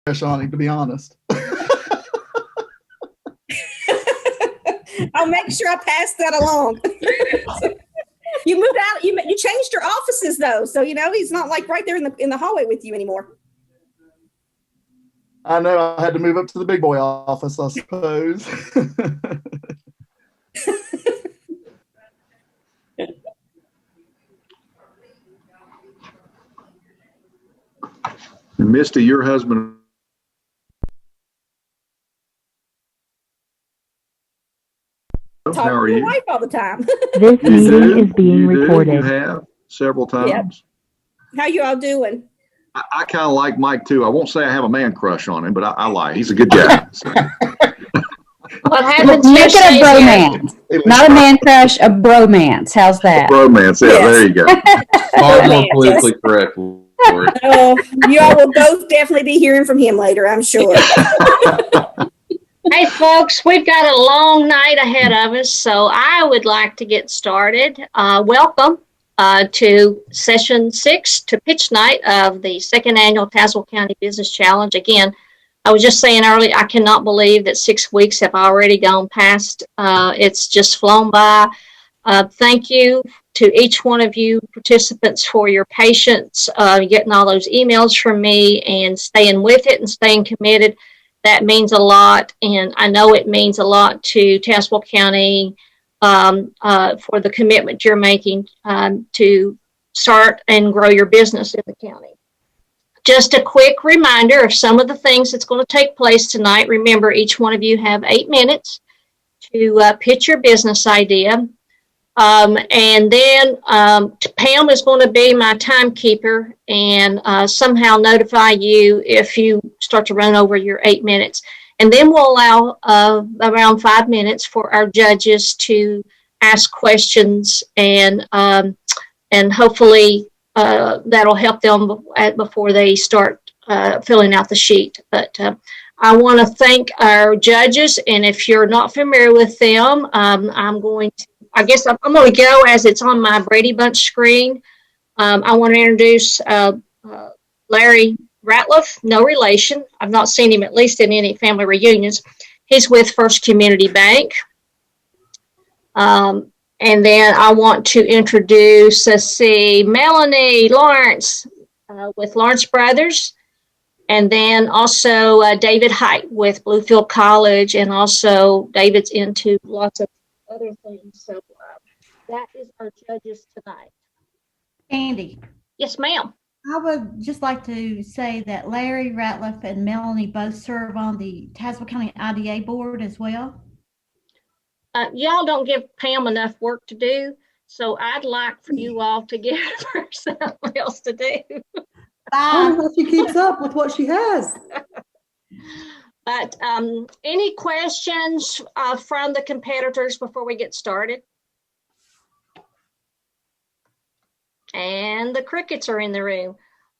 on him, to be honest. I'll make sure I pass that along. You moved out. You changed your offices though, so he's not like right there in the hallway with you anymore. I know. I had to move up to the big boy office, I suppose. Misty, your husband. Talk to your wife all the time. This meeting is being recorded. You have several times. Yep. How you all doing? I kind of like Mike too. I won't say I have a man crush on him, but I like. He's a good guy. So. What happens? Make it a bromance, not a man crush, a bromance. How's that? A bromance. Yeah, yes. There you go. Far more politically correct. Oh, you all will both definitely be hearing from him later, I'm sure. Hey, folks, we've got a long night ahead of us, so I would like to get started. Welcome to Session 6, to pitch night of the second annual Tazewell County Business Challenge. Again, I was just saying earlier, I cannot believe that 6 weeks have already gone past. It's just flown by. Thank you to each one of you participants for your patience, getting all those emails from me and staying with it and staying committed. That means a lot, and I know it means a lot to Tazewell County for the commitment you're making to start and grow your business in the county. Just a quick reminder of some of the things that's going to take place tonight. Remember, each one of you have 8 minutes to pitch your business idea. And then Pam is going to be my timekeeper and somehow notify you if you start to run over your 8 minutes. And then we'll allow around 5 minutes for our judges to ask questions, and hopefully that'll help them before they start filling out the sheet. But I want to thank our judges, and if you're not familiar with them, I'm going to go as it's on my Brady Bunch screen. I want to introduce Larry Ratliff, no relation. I've not seen him at least in any family reunions. He's with First Community Bank. And then I want to introduce, Melanie Lawrence with Lawrence Brothers. And then also David Height with Bluefield College. And also David's into lots of other things. So that is our judges tonight. Andy. Yes, ma'am. I would just like to say that Larry Ratliff and Melanie both serve on the Tazewell County IDA board as well. Y'all don't give Pam enough work to do, so I'd like for you all to give her something else to do. I don't know if she keeps up with what she has. But any questions from the competitors before we get started? And the crickets are in the room.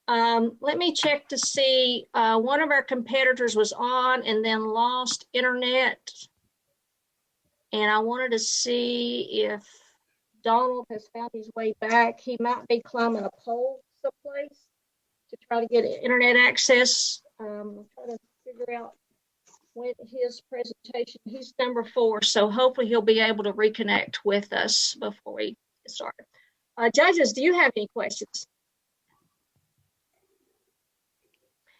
Let me check to see. One of our competitors was on and then lost internet. And I wanted to see if Donald has found his way back. He might be climbing a pole someplace to try to get internet access. I'm trying to figure out when his presentation. He's number 4, so hopefully he'll be able to reconnect with us before we get started. Judges, do you have any questions?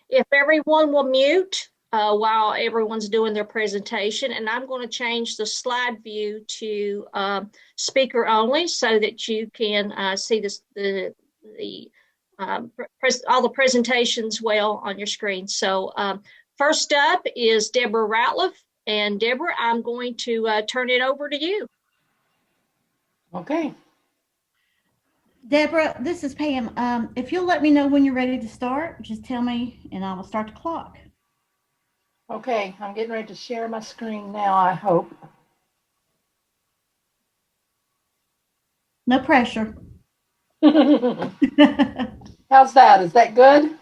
If everyone will mute while everyone's doing their presentation, and I'm going to change the slide view to speaker only so that you can see all the presentations well on your screen. So first up is Deborah Ratliff, and Deborah, I'm going to turn it over to you. Okay. Deborah, this is Pam. If you'll let me know when you're ready to start, just tell me and I will start the clock. Okay, I'm getting ready to share my screen now, I hope. No pressure. How's that? Is that good?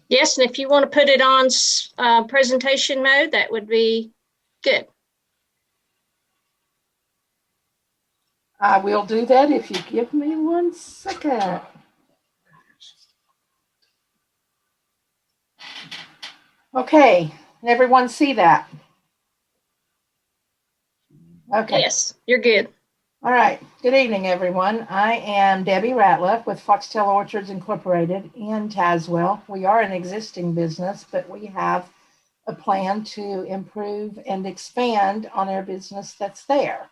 Yes, and if you want to put it on presentation mode, that would be good. I will do that if you give me 1 second. Okay, everyone see that? Okay. Yes, you're good. All right. Good evening, everyone. I am Debbie Ratliff with Foxtail Orchards Incorporated in Tazewell. We are an existing business, but we have a plan to improve and expand on our business that's there.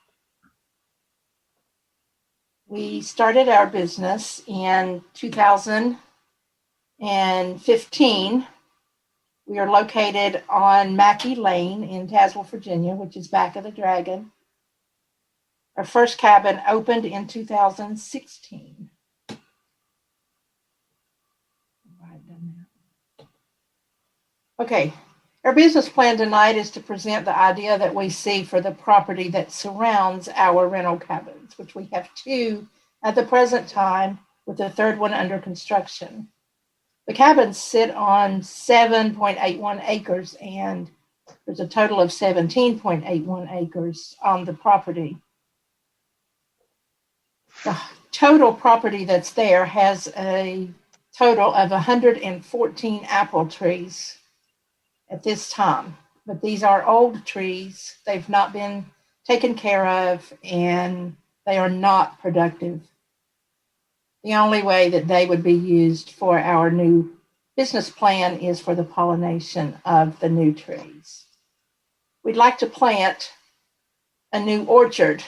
We started our business in 2015. We are located on Mackey Lane in Tazewell, Virginia, which is back of the Dragon. Our first cabin opened in 2016. Okay, our business plan tonight is to present the idea that we see for the property that surrounds our rental cabins, which we have 2 at the present time, with the 3rd one under construction. The cabins sit on 7.81 acres, and there's a total of 17.81 acres on the property. The total property that's there has a total of 114 apple trees at this time, but these are old trees. They've not been taken care of, and they are not productive. The only way that they would be used for our new business plan is for the pollination of the new trees. We'd like to plant a new orchard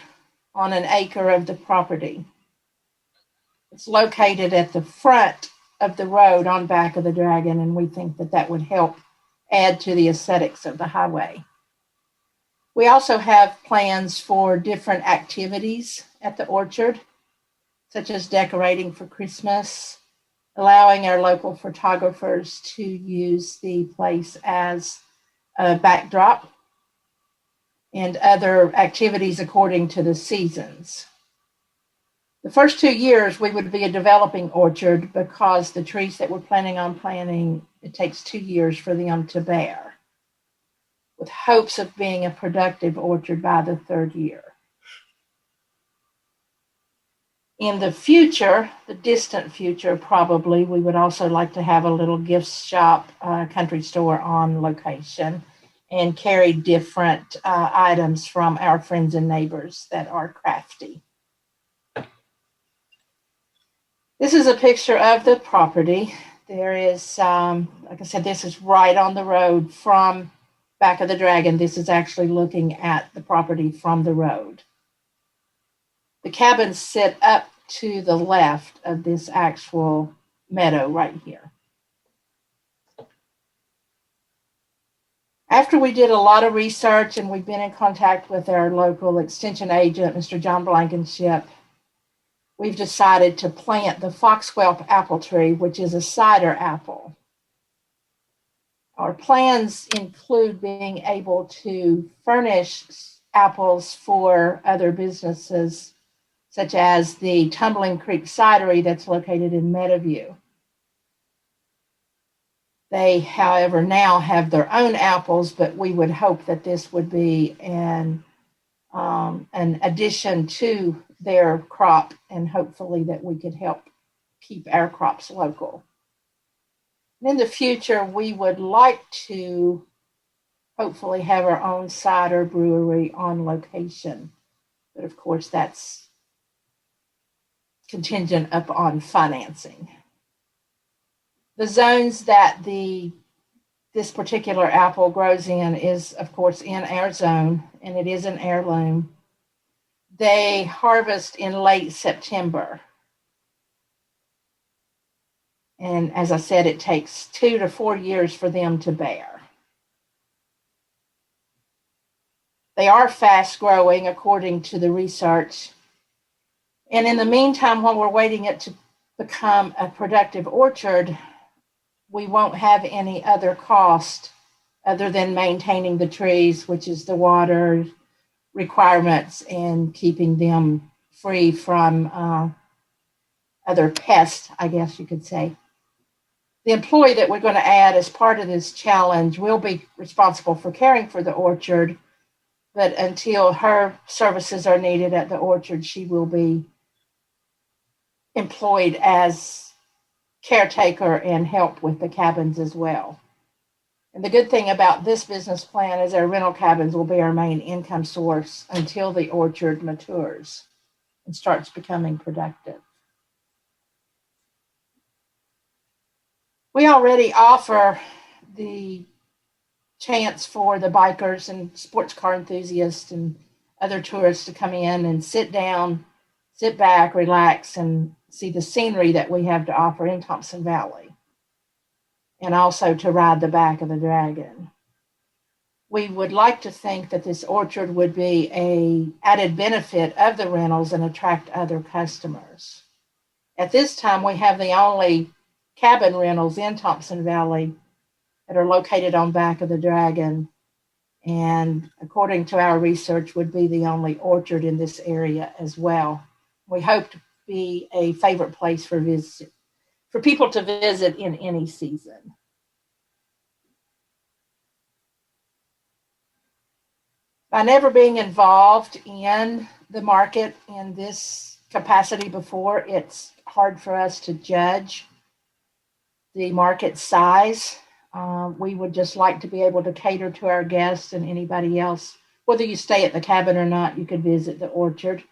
on an acre of the property. It's located at the front of the road on back of the Dragon, and we think that that would help add to the aesthetics of the highway. We also have plans for different activities at the orchard, such as decorating for Christmas, allowing our local photographers to use the place as a backdrop, and other activities according to the seasons. The first 2 years, we would be a developing orchard because the trees that we're planning on planting, it takes 2 years for them to bear, with hopes of being a productive orchard by the 3rd year. In the future, the distant future, probably, we would also like to have a little gift shop, country store on location, and carry different items from our friends and neighbors that are crafty. This is a picture of the property. There is, like I said, this is right on the road from back of the Dragon. This is actually looking at the property from the road. The cabins sit up to the left of this actual meadow right here. After we did a lot of research and we've been in contact with our local extension agent, Mr. John Blankenship, we've decided to plant the foxwhelp apple tree, which is a cider apple. Our plans include being able to furnish apples for other businesses, such as the Tumbling Creek Cidery that's located in Meadowview. They, however, now have their own apples, but we would hope that this would be an addition to their crop, and hopefully that we could help keep our crops local. In the future, we would like to hopefully have our own cider brewery on location. But of course, that's contingent upon financing. The zones that this particular apple grows in is, of course, in our zone, and it is an heirloom. They harvest in late September. And as I said, it takes 2 to 4 years for them to bear. They are fast growing according to the research. And in the meantime, while we're waiting it to become a productive orchard, we won't have any other cost other than maintaining the trees, which is the water requirements and keeping them free from other pests, I guess you could say. The employee that we're going to add as part of this challenge will be responsible for caring for the orchard, but until her services are needed at the orchard, she will be employed as caretaker and help with the cabins as well. And the good thing about this business plan is our rental cabins will be our main income source until the orchard matures and starts becoming productive. We already offer the chance for the bikers and sports car enthusiasts and other tourists to come in and sit down, sit back, relax, and see the scenery that we have to offer in Thompson Valley, and also to ride the back of the dragon. We would like to think that this orchard would be an added benefit of the rentals and attract other customers. At this time, we have the only cabin rentals in Thompson Valley that are located on back of the dragon, and according to our research, would be the only orchard in this area as well. We hope to be a favorite place for people to visit in any season. By never being involved in the market in this capacity before, it's hard for us to judge the market size. We would just like to be able to cater to our guests and anybody else. Whether you stay at the cabin or not, you could visit the orchard.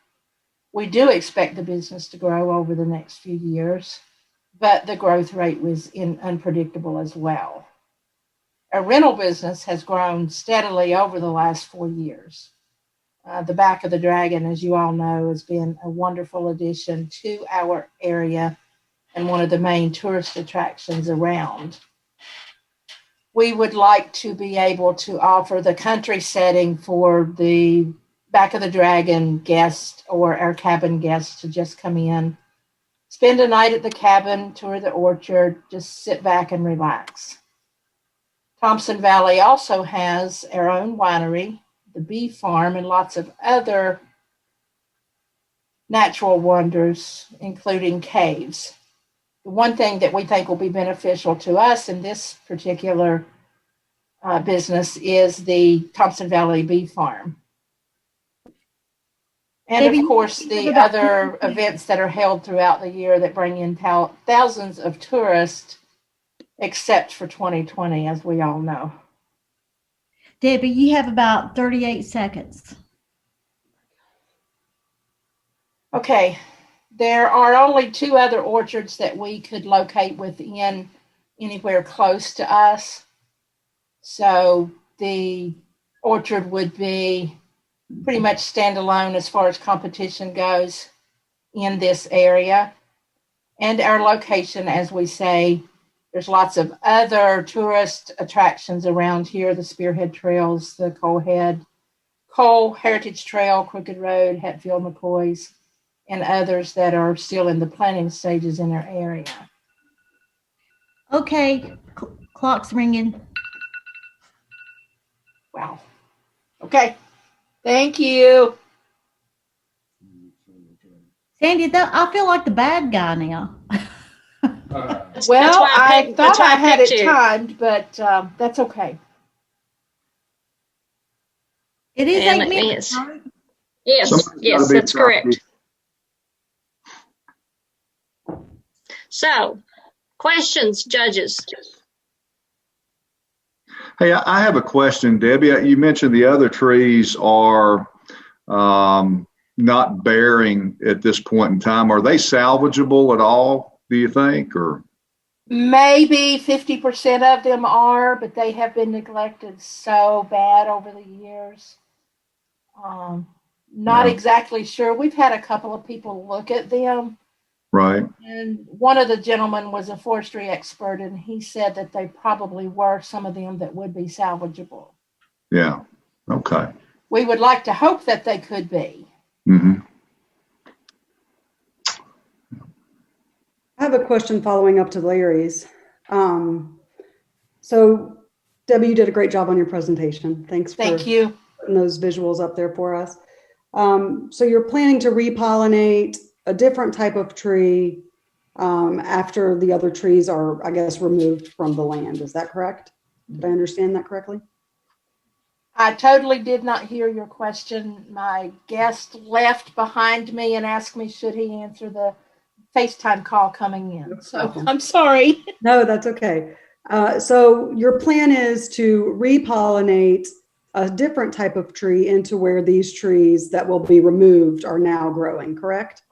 We do expect the business to grow over the next few years, but the growth rate was unpredictable as well. Our rental business has grown steadily over the last 4 years. The back of the dragon, as you all know, has been a wonderful addition to our area and one of the main tourist attractions around. We would like to be able to offer the country setting for the back of the dragon guest or our cabin guests to just come in, spend a night at the cabin, tour the orchard, just sit back and relax. Thompson Valley also has our own winery, the bee farm, and lots of other natural wonders, including caves. The one thing that we think will be beneficial to us in this particular business is the Thompson Valley Bee Farm. And of course, the other events that are held throughout the year that bring in thousands of tourists, except for 2020, as we all know. Debbie, you have about 38 seconds. Okay. There are only 2 other orchards that we could locate within anywhere close to us. So the orchard would be pretty much standalone as far as competition goes in this area. And our location, as we say, there's lots of other tourist attractions around here, the Spearhead Trails, the Cole Heritage Trail, Crooked Road, Hatfield McCoy's, and others that are still in the planning stages in our area. Okay, clock's ringing. Wow. Okay. Thank you. Sandy, I feel like the bad guy now. Well, I thought I had it you. timed, but that's okay. It is And 8 minutes. yes. Right? Yes, Somebody's yes, gotta be that's correct. So, questions, judges? Hey, I have a question, Debbie. You mentioned the other trees are not bearing at this point in time. Are they salvageable at all, do you think? Or Maybe 50% of them are, but they have been neglected so bad over the years. Not Yeah. exactly sure. We've had a couple of people look at them. right? And one of the gentlemen was a forestry expert, and he said that they probably were some of them that would be salvageable. Yeah. Okay. We would like to hope that they could be. Mm-hmm. I have a question following up to Larry's. So Debbie, you did a great job on your presentation. Thanks for Thank you. putting those visuals up there for us. So you're planning to repollinate a different type of tree after the other trees are, I guess, removed from the land. Is that correct? Did I understand that correctly? I totally did not hear your question. My guest left behind me and asked me should he answer the FaceTime call coming in. So I'm sorry. No, that's okay. So your plan is to repollinate a different type of tree into where these trees that will be removed are now growing, correct?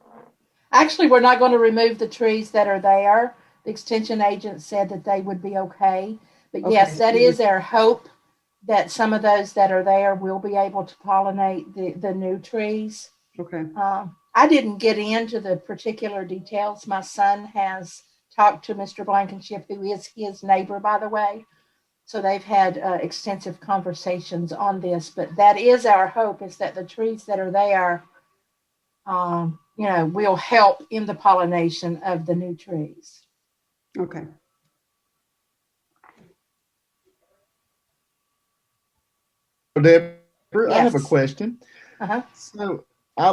Actually, we're not going to remove the trees that are there. The extension agent said that they would be okay. But Okay. yes, that is our hope, that some of those that are there will be able to pollinate the new trees. Okay. I didn't get into the particular details. My son has talked to Mr. Blankenship, who is his neighbor, by the way. So they've had extensive conversations on this. But that is our hope, is that the trees that are there, will help in the pollination of the new trees. Okay. Deborah, I have a Yes. question. Uh-huh. So I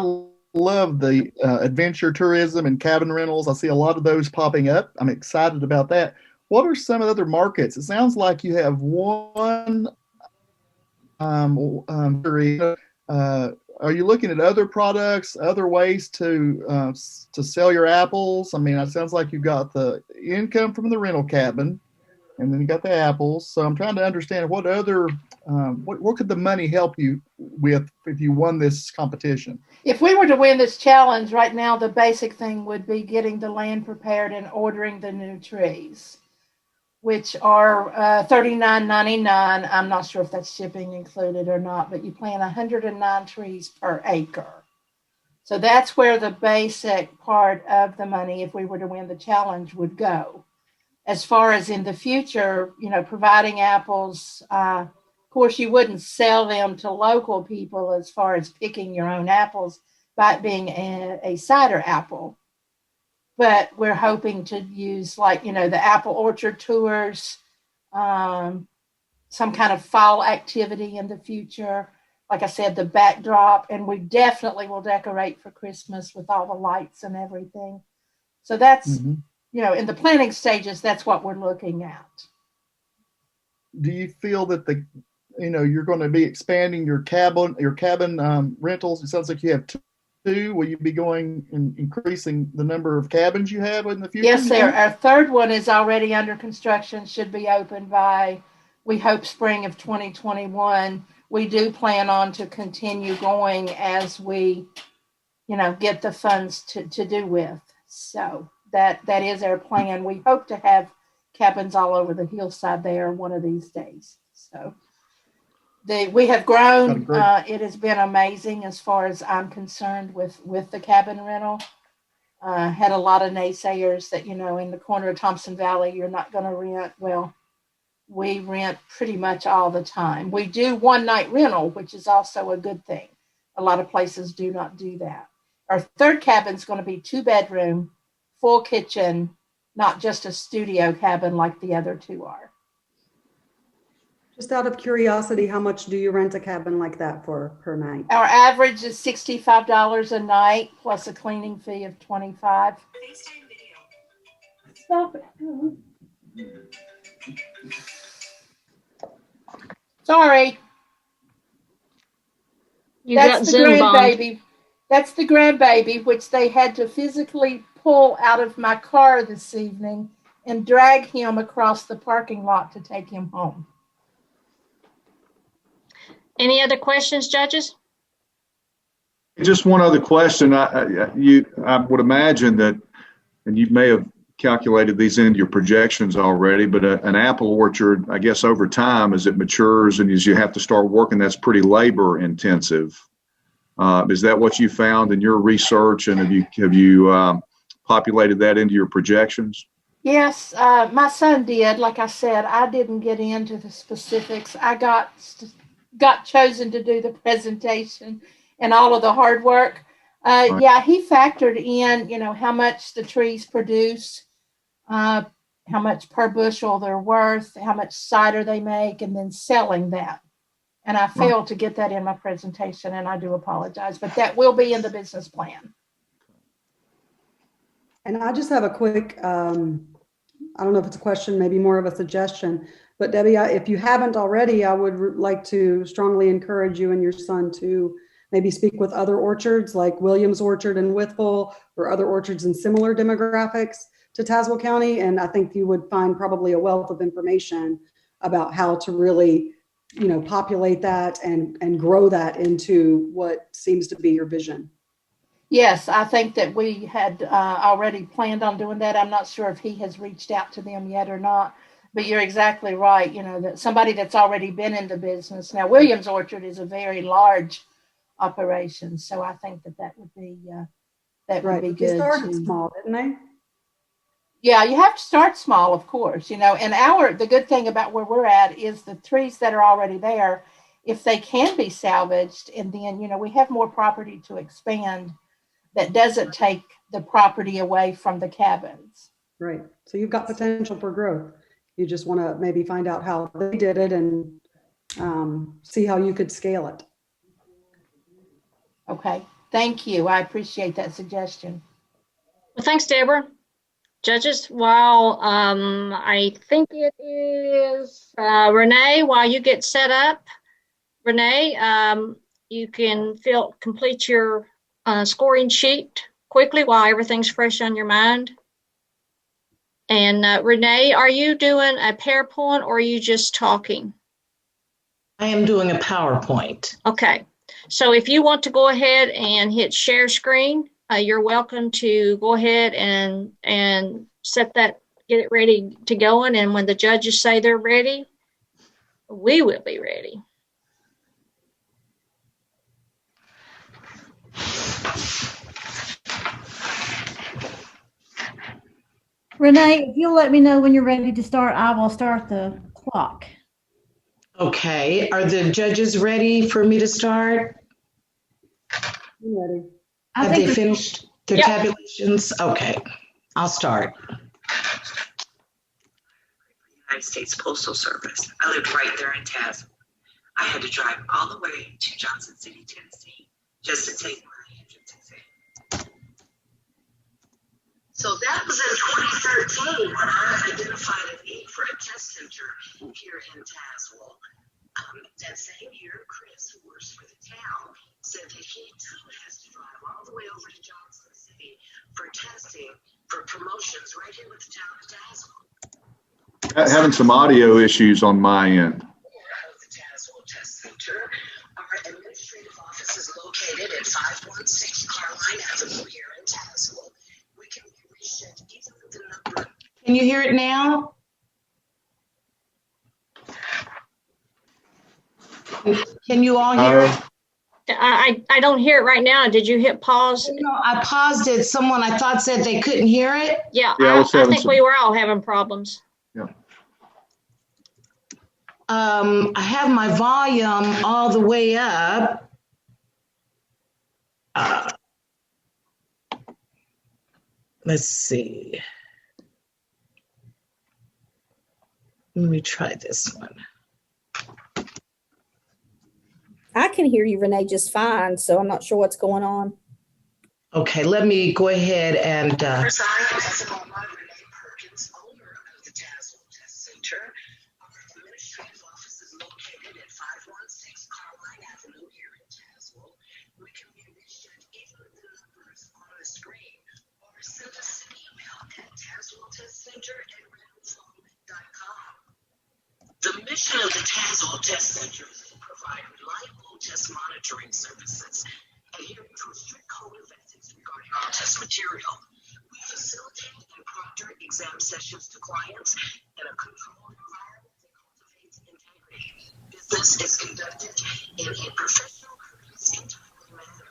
love the adventure tourism and cabin rentals. I see a lot of those popping up. I'm excited about that. What are some of the other markets? It sounds like you have one. Are you looking at other products, other ways to sell your apples? I mean, it sounds like you've got the income from the rental cabin, and then you got the apples. So I'm trying to understand what other what could the money help you with if you won this competition? If we were to win this challenge right now, the basic thing would be getting the land prepared and ordering the new trees, which are $39.99. I'm not sure if that's shipping included or not, but you plant 109 trees per acre. So that's where the basic part of the money, if we were to win the challenge, would go. As far as in the future, providing apples, of course, you wouldn't sell them to local people as far as picking your own apples by it being a cider apple. But we're hoping to use the apple orchard tours, some kind of fall activity in the future. Like I said, the backdrop, and we definitely will decorate for Christmas with all the lights and everything. So that's, in the planning stages, that's what we're looking at. Do you feel that you're going to be expanding your cabin rentals? It sounds like you have two. Will you be going and increasing the number of cabins you have in the future? Yes, sir. Our third one is already under construction, should be open by, we hope, spring of 2021. We do plan on to continue going as we, get the funds to do with. So that is our plan. We hope to have cabins all over the hillside there one of these days. So we have grown. It has been amazing as far as I'm concerned with the cabin rental. Had a lot of naysayers that, in the corner of Thompson Valley, you're not going to rent. Well, we rent pretty much all the time. We do one night rental, which is also a good thing. A lot of places do not do that. Our third cabin is going to be 2-bedroom, full kitchen, not just a studio cabin like the other two are. Just out of curiosity, how much do you rent a cabin like that for per night? Our average is $65 a night plus a cleaning fee of $25. Stop it. Sorry. That's the grandbaby. That's the grandbaby, which they had to physically pull out of my car this evening and drag him across the parking lot to take him home. Any other questions, judges? Just one other question. I would imagine that, and you may have calculated these into your projections already, but an apple orchard, I guess over time, as it matures and as you have to start working, that's pretty labor intensive. Is that what you found in your research, and have you populated that into your projections? Yes, my son did. Like I said, I didn't get into the specifics. I got chosen to do the presentation and all of the hard work. Right. Yeah, he factored in, how much the trees produce, how much per bushel they're worth, how much cider they make, and then selling that. And I failed to get that in my presentation, and I do apologize, but that will be in the business plan. And I just have a quick, I don't know if it's a question, maybe more of a suggestion, but Debbie, if you haven't already, I would like to strongly encourage you and your son to maybe speak with other orchards like Williams Orchard in Withville or other orchards in similar demographics to Tazewell County, and I think you would find probably a wealth of information about how to really, populate that and grow that into what seems to be your vision. Yes, I think that we had already planned on doing that. I'm not sure if he has reached out to them yet or not, but you're exactly right. That somebody that's already been in the business. Now, Williams Orchard is a very large operation, so I think that would be would be good. They started small, didn't they? Yeah, you have to start small, of course, and the good thing about where we're at is the trees that are already there, if they can be salvaged, and then, we have more property to expand that doesn't take the property away from the cabins. Right. So you've got potential for growth. You just want to maybe find out how they did it and see how you could scale it. Okay. Thank you. I appreciate that suggestion. Well, thanks, Deborah. Judges, while I think it is Renee, while you get set up, Renee, you can complete your scoring sheet quickly while everything's fresh on your mind. And Renee, are you doing a PowerPoint or are you just talking? I am doing a PowerPoint. Okay. So if you want to go ahead and hit share screen, you're welcome to go ahead and set that, get it ready to go. And when the judges say they're ready, we will be ready. Renee, if you'll let me know when you're ready to start, I will start the clock. Okay. Are the judges ready for me to start? I'm ready. Have they finished their tabulations? Okay, I'll start. United States Postal Service. I lived right there in Tazewell. I had to drive all the way to Johnson City, Tennessee, just to take my entrance exam. So that was in 2013 when I identified a need for a test center here in Tazewell. That same year, Chris, who works for the town, said that he too has to drive all the way over to Johnson City for testing for promotions right here with the town of Tazewell. Having some audio issues on my end. Of the Tazewell Test Center, our administrative office is located at 516 Carline Avenue here in Tazewell. We can be reached at either of the number. Can you hear it now? Can you all hear it? I don't hear it right now. Did you hit pause? No, I paused it. Someone I thought said they couldn't hear it. Yeah, I think we were all having problems. Yeah. I have my volume all the way up. Let's see. Let me try this one. I can hear you, Renee, just fine. So I'm not sure what's going on. Okay, let me go ahead and. Renee Perkins, owner of the Tazewell Test Center. Our administrative office is located at 516 Carline Avenue here in Tazewell. We can be reached at either of the numbers on the screen or send us an email at tazewelltestcenter@redphone.com. The mission of the Tazewell Test Center is to provide reliable test monitoring services, adhering to a strict code of ethics regarding all test material. We facilitate and proctor exam sessions to clients in a controlled environment that cultivates integrity. Business is conducted in a professional, courteous, and timely manner.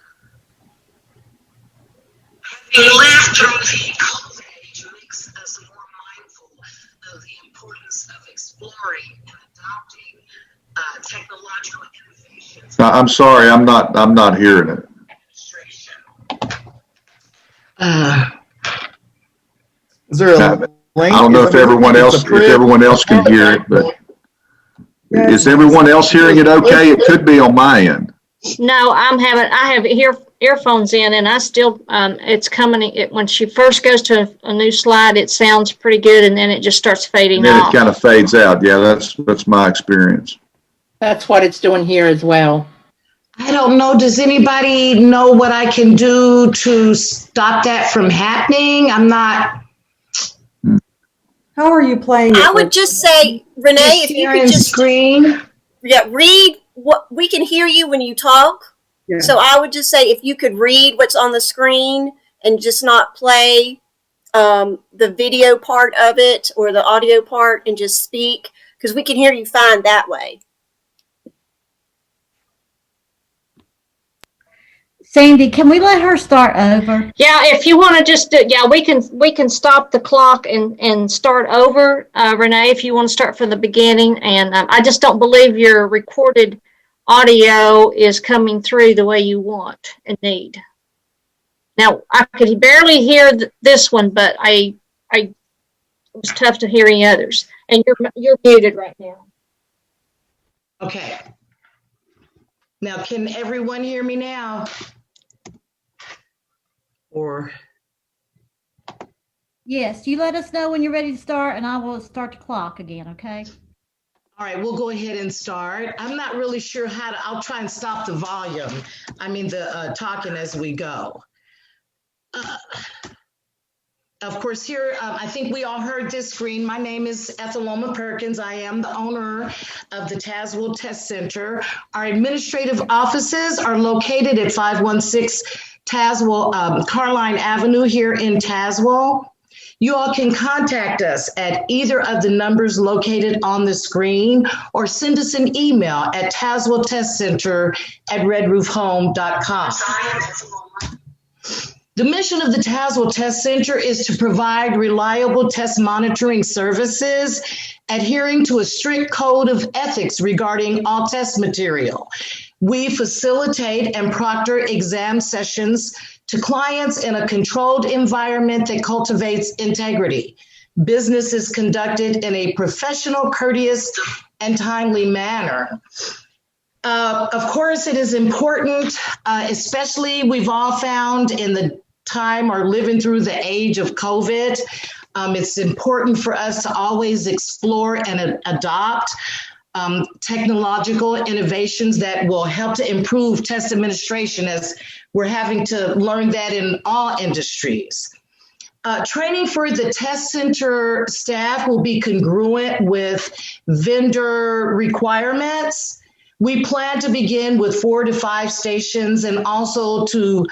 Having lived through the COVID age makes us more mindful of the importance of exploring and adopting technological innovations. I'm sorry, I'm not hearing it. Is there a link? I don't know if everyone else can hear it, but is everyone else hearing it okay? It could be on my end. No, I have earphones in, and I still it's coming. When she first goes to a new slide, it sounds pretty good, and then it just starts fading And then off. it kind of fades out. Yeah, that's my experience. That's what it's doing here as well. I don't know. Does anybody know what I can do to stop that from happening? I'm not. How are you playing it? I would just say, Renee, if you could just screen. Yeah, read what we can hear you when you talk. Yeah. So I would just say if you could read what's on the screen and just not play the video part of it or the audio part and just speak, because we can hear you fine that way. Sandy, can we let her start over? Yeah, if you want to just we can stop the clock and start over, Renee, if you want to start from the beginning. And I just don't believe your recorded audio is coming through the way you want and need. Now I could barely hear this one, but it was tough to hear any others. And you're muted right now. Okay. Now, can everyone hear me now? Or Yes, you let us know when you're ready to start, and I will start the clock again, okay? all right, we'll go ahead and start. I'm not really sure I'll try and stop the volume. I mean, the talking as we go. Of course, here, I think we all heard this screen. My name is Etheloma Perkins. I am the owner of the Tazewell Test Center. Our administrative offices are located at 516 Tazewell, Carline Avenue here in Tazewell. You all can contact us at either of the numbers located on the screen or send us an email at tazewelltestcenter@redroofhome.com. The mission of the Tazewell Test Center is to provide reliable test monitoring services, adhering to a strict code of ethics regarding all test material. We facilitate and proctor exam sessions to clients in a controlled environment that cultivates integrity. Business is conducted in a professional, courteous, and timely manner. Of course, it is important, especially we've all found in the time or living through the age of COVID, it's important for us to always explore and adopt technological innovations that will help to improve test administration, as we're having to learn that in all industries. Training for the test center staff will be congruent with vendor requirements. We plan to begin with 4 to 5 stations and also to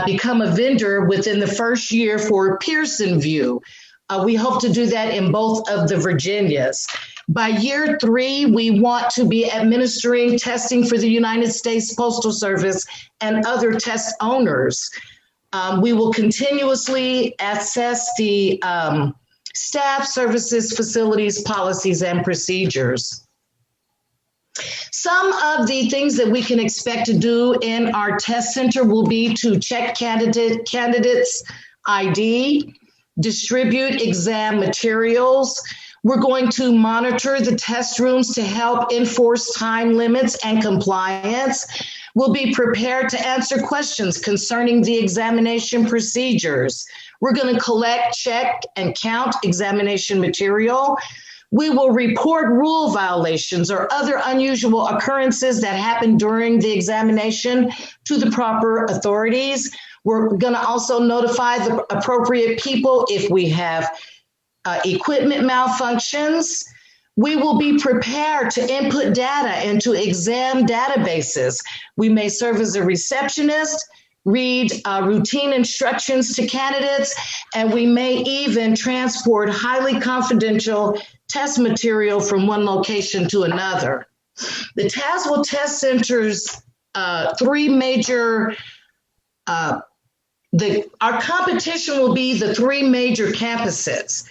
become a vendor within the first year for Pearson VUE. We hope to do that in both of the Virginias. By year 3, we want to be administering testing for the United States Postal Service and other test owners. We will continuously assess the staff, services, facilities, policies, and procedures. Some of the things that we can expect to do in our test center will be to check candidates' ID, distribute exam materials. We're going to monitor the test rooms to help enforce time limits and compliance. We'll be prepared to answer questions concerning the examination procedures. We're going to collect, check, and count examination material. We will report rule violations or other unusual occurrences that happen during the examination to the proper authorities. We're going to also notify the appropriate people if we have equipment malfunctions. We will be prepared to input data into exam databases. We may serve as a receptionist, read routine instructions to candidates, and we may even transport highly confidential test material from one location to another. The Tazewell Test Center's 3 major our competition will be the 3 major campuses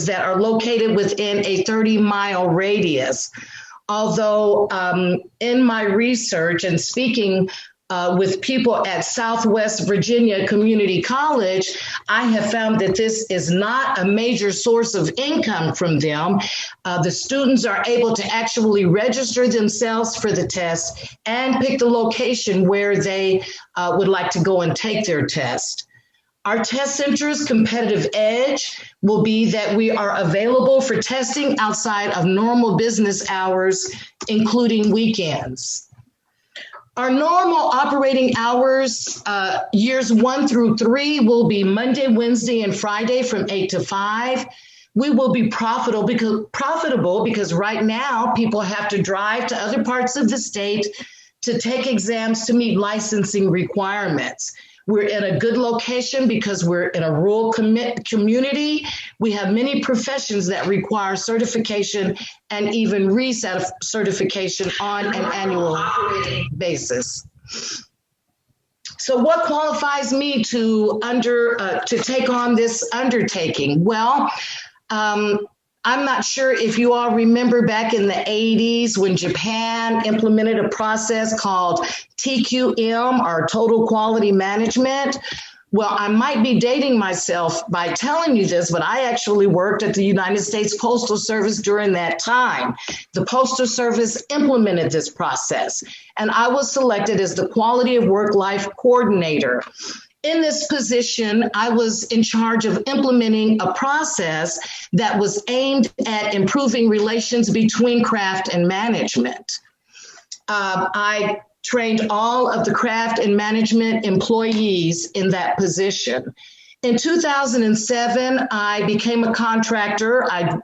that are located within a 30-mile radius. Although in my research and speaking with people at Southwest Virginia Community College, I have found that this is not a major source of income from them. The students are able to actually register themselves for the test and pick the location where they would like to go and take their test. Our test center's competitive edge will be that we are available for testing outside of normal business hours, including weekends. Our normal operating hours, years 1 through 3, will be Monday, Wednesday, and Friday from 8 to 5. we will be profitable because right now people have to drive to other parts of the state to take exams to meet licensing requirements. We're in a good location because we're in a rural community. We have many professions that require certification and even certification on an annual basis. So what qualifies me to take on this undertaking? Well, I'm not sure if you all remember back in the 80s when Japan implemented a process called TQM, or Total Quality Management. Well, I might be dating myself by telling you this, but I actually worked at the United States Postal Service during that time. The Postal Service implemented this process, and I was selected as the Quality of Work Life Coordinator. In this position, I was in charge of implementing a process that was aimed at improving relations between craft and management. I trained all of the craft and management employees in that position. In 2007, I became a contractor. I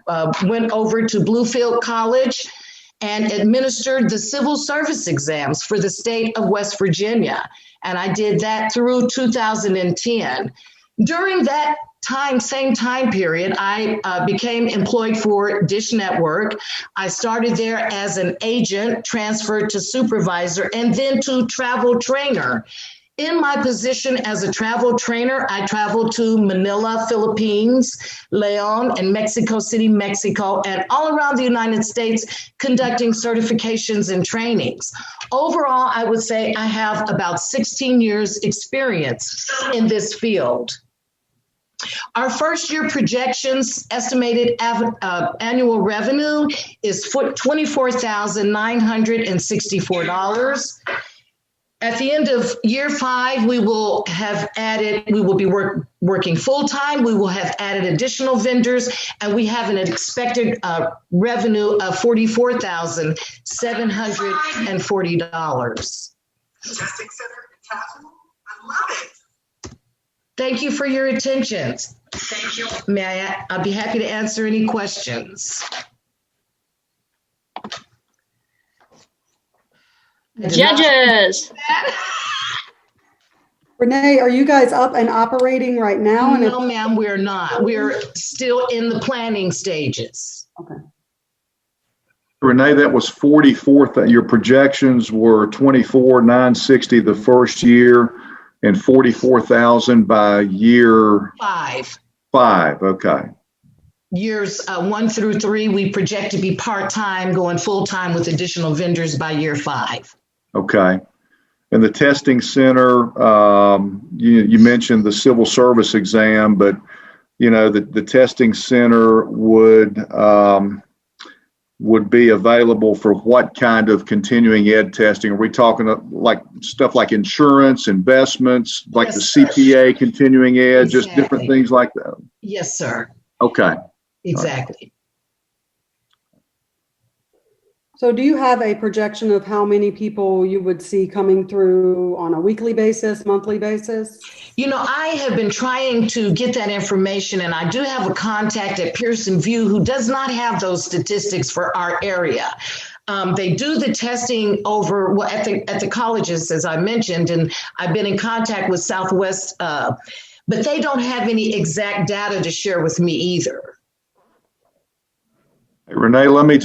went over to Bluefield College and administered the civil service exams for the state of West Virginia. And I did that through 2010. During that same time period, I became employed for Dish Network. I started there as an agent, transferred to supervisor, and then to travel trainer. In my position as a travel trainer, I traveled to Manila, Philippines, Leon, and Mexico City, Mexico, and all around the United States conducting certifications and trainings. Overall, I would say I have about 16 years experience in this field. Our first year projections estimated annual revenue is $24,964. At the end of year 5, we will be working full-time. We will have added additional vendors, and we have an expected revenue of $44,740. Testing Center in Tazewell? I love it. Thank you for your attention. Thank you. I'll be happy to answer any questions. Judges. Renee, are you guys up and operating right now? No, ma'am, we're not. We're still in the planning stages. Okay. Renee, that was 44. Your projections were 24,960 the first year and 44,000 by year 5. Okay. Years 1 through 3, we project to be part-time, going full-time with additional vendors by year 5. Okay. And the testing center, you mentioned the civil service exam, but the testing center would be available for what kind of continuing ed testing? Are we talking like stuff like insurance, investments, like yes, the CPA, sir. Continuing ed, exactly. Just different things like that? Yes, sir. Okay. Exactly. So do you have a projection of how many people you would see coming through on a weekly basis, monthly basis? I have been trying to get that information, and I do have a contact at Pearson VUE who does not have those statistics for our area. They do the testing over at the colleges, as I mentioned, and I've been in contact with Southwest, but they don't have any exact data to share with me either. Hey, Renee, let me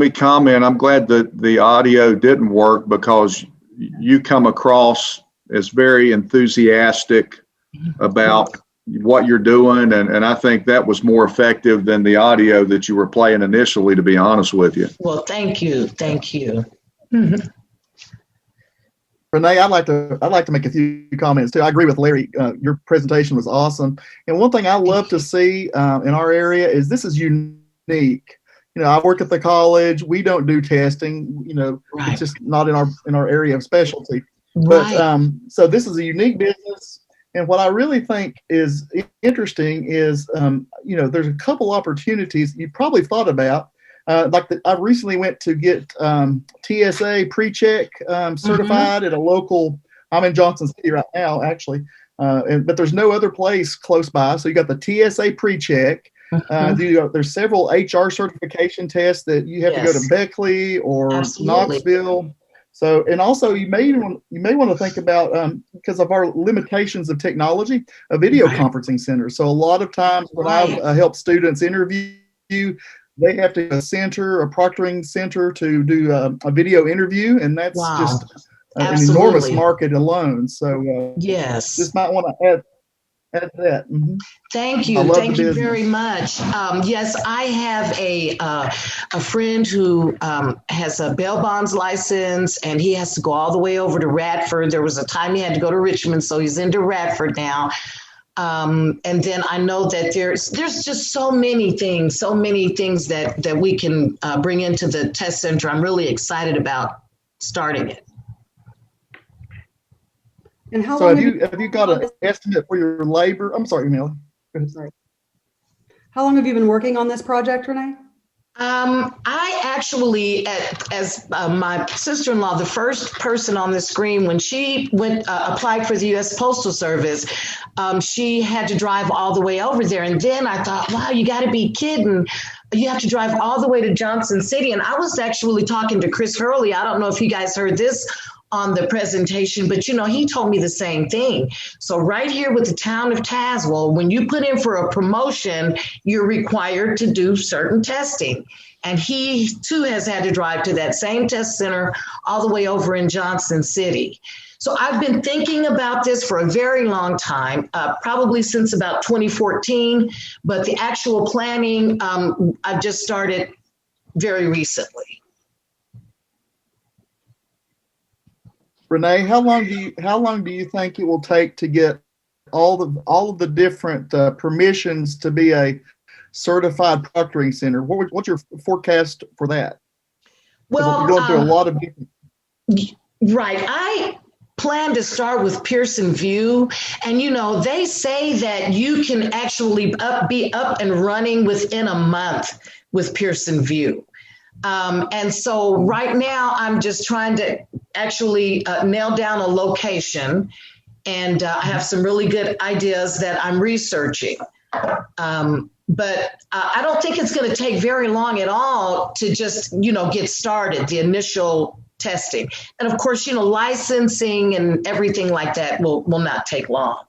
comment. I'm glad that the audio didn't work because you come across as very enthusiastic about what you're doing. And I think that was more effective than the audio that you were playing initially, to be honest with you. Well, thank you. Thank you. Renee, I'd like to make a few comments too. I agree with Larry. Your presentation was awesome. And one thing I love to see in our area is this is unique. I work at the college. We don't do testing. Right. It's just not in our area of specialty. Right. But so this is a unique business. And what I really think is interesting is, there's a couple opportunities you probably thought about. I recently went to get TSA pre-check certified at a local. I'm in Johnson City right now, actually, but there's no other place close by. So you got the TSA pre-check. There's several HR certification tests that you have to go to Yes. Beckley or Absolutely. Knoxville. So, and also you may want to think about, because of our limitations of technology, a video conferencing center. So a lot of times when I've helped students interview, they have to a proctoring center to do a video interview, and that's just an enormous market alone. So yes, just might want to add that. Mm-hmm. Thank you. Thank you very much. Yes, I have a friend who has a bail bonds license, and he has to go all the way over to Radford. There was a time he had to go to Richmond, so he's into Radford now. And then I know that there's just so many things that we can bring into the test center. I'm really excited about starting it. And how so long have you got an estimate for your labor? I'm sorry, Emily. Sorry. How long have you been working on this project, Renee? I actually, as my sister-in-law, the first person on the screen, when she applied for the U.S. Postal Service, she had to drive all the way over there. And then I thought, wow, you got to be kidding. You have to drive all the way to Johnson City. And I was actually talking to Chris Hurley. I don't know if you guys heard this on the presentation, but he told me the same thing. So right here with the town of Tazewell, when you put in for a promotion, you're required to do certain testing. And he too has had to drive to that same test center all the way over in Johnson City. So I've been thinking about this for a very long time, probably since about 2014, but the actual planning, I've just started very recently. Renee, how long do you think it will take to get all of the different permissions to be a certified proctoring center? What's your forecast for that? Well, you're going through a lot of different. Right. I plan to start with Pearson VUE, and they say that you can actually be up and running within a month with Pearson VUE. And so right now I'm just trying to actually nail down a location, and I have some really good ideas that I'm researching. But I don't think it's going to take very long at all to just, get started, the initial testing. And of course, licensing and everything like that will not take long.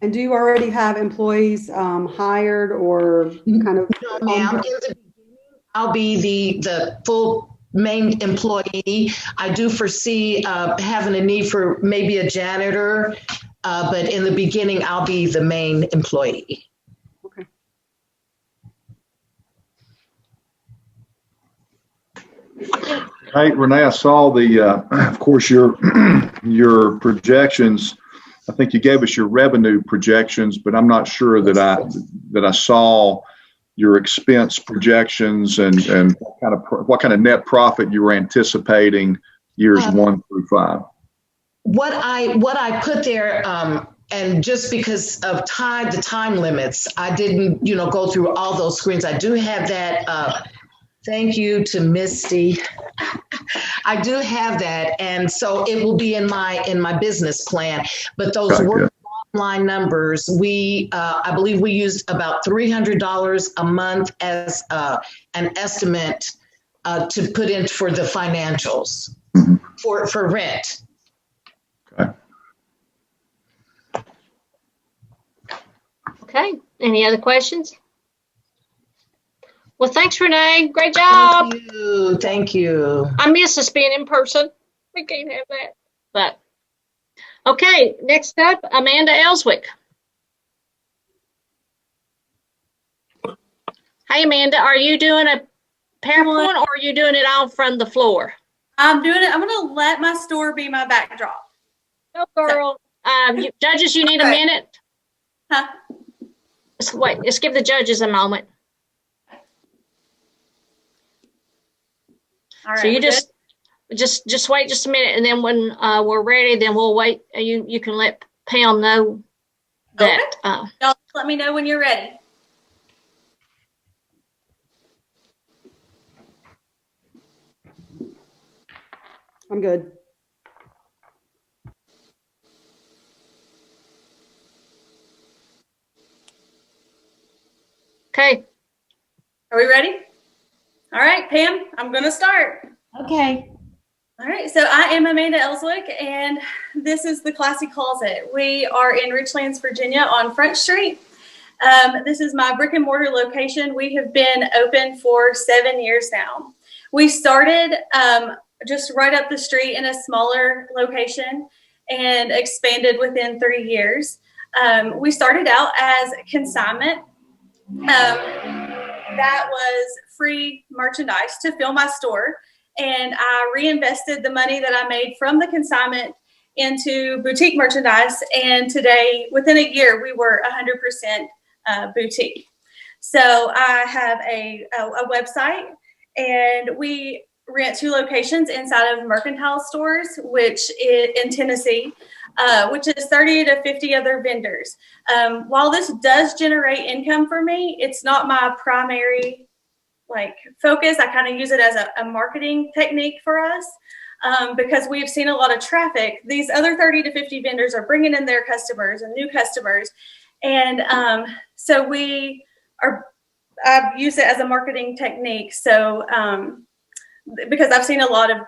And do you already have employees hired or kind of? No, ma'am. In the beginning, I'll be the full main employee. I do foresee having a need for maybe a janitor, but in the beginning, I'll be the main employee. Okay. Hey, Renee, I saw of course, your projections. I think you gave us your revenue projections, but I'm not sure that I saw your expense projections and what kind of net profit you were anticipating years 1 through 5. What I put there, and just because of the time limits, I didn't go through all those screens. I do have that. Thank you to Misty. I do have that, and so it will be in my business plan. But those line numbers, I believe we used about $300 a month as an estimate to put in for the financials for rent. Okay. Okay. Any other questions? Well, thanks, Renee. Great job. Thank you. I miss us being in person. We can't have that. But okay, next up, Amanda Ellswick. Hey, Amanda, are you doing a PowerPoint or are you doing it all from the floor? I'm doing it. I'm going to let my store be my backdrop. No, girl. Judges, you need a minute. Huh? Wait, let's give the judges a moment. All right, so you just wait just a minute, and then when we're ready, then we'll wait. You can let Pam know that. Okay. Y'all let me know when you're ready. I'm good. Are we ready? All right, Pam, I'm going to start. Okay. All right, so I am Amanda Ellswick, and this is the Classy Closet. We are in Richlands, Virginia on Front Street. This is my brick and mortar location. We have been open for 7 years now. We started just right up the street in a smaller location and expanded within 3 years. We started out as consignment. That was free merchandise to fill my store. And I reinvested the money that I made from the consignment into boutique merchandise. And today, within a year, we were 100% boutique. So I have a website, and we rent 2 locations inside of Mercantile stores, which is in Tennessee, which is 30 to 50 other vendors. While this does generate income for me, it's not my primary focus. I kind of use it as a marketing technique for us because we've seen a lot of traffic. These other 30 to 50 vendors are bringing in their customers and new customers. And so I've used it as a marketing technique. So because I've seen a lot of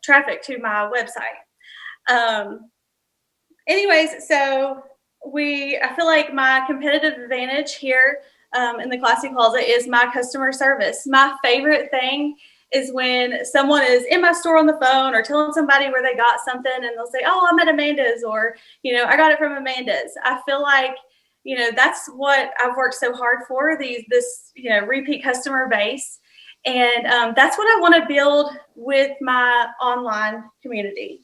traffic to my website. Anyways, so I feel like my competitive advantage here in the Classy Closet is my customer service. My favorite thing is when someone is in my store on the phone or telling somebody where they got something, and they'll say, "Oh, I'm at Amanda's," or, I got it from Amanda's. I feel like, that's what I've worked so hard for, this repeat customer base. And that's what I want to build with my online community,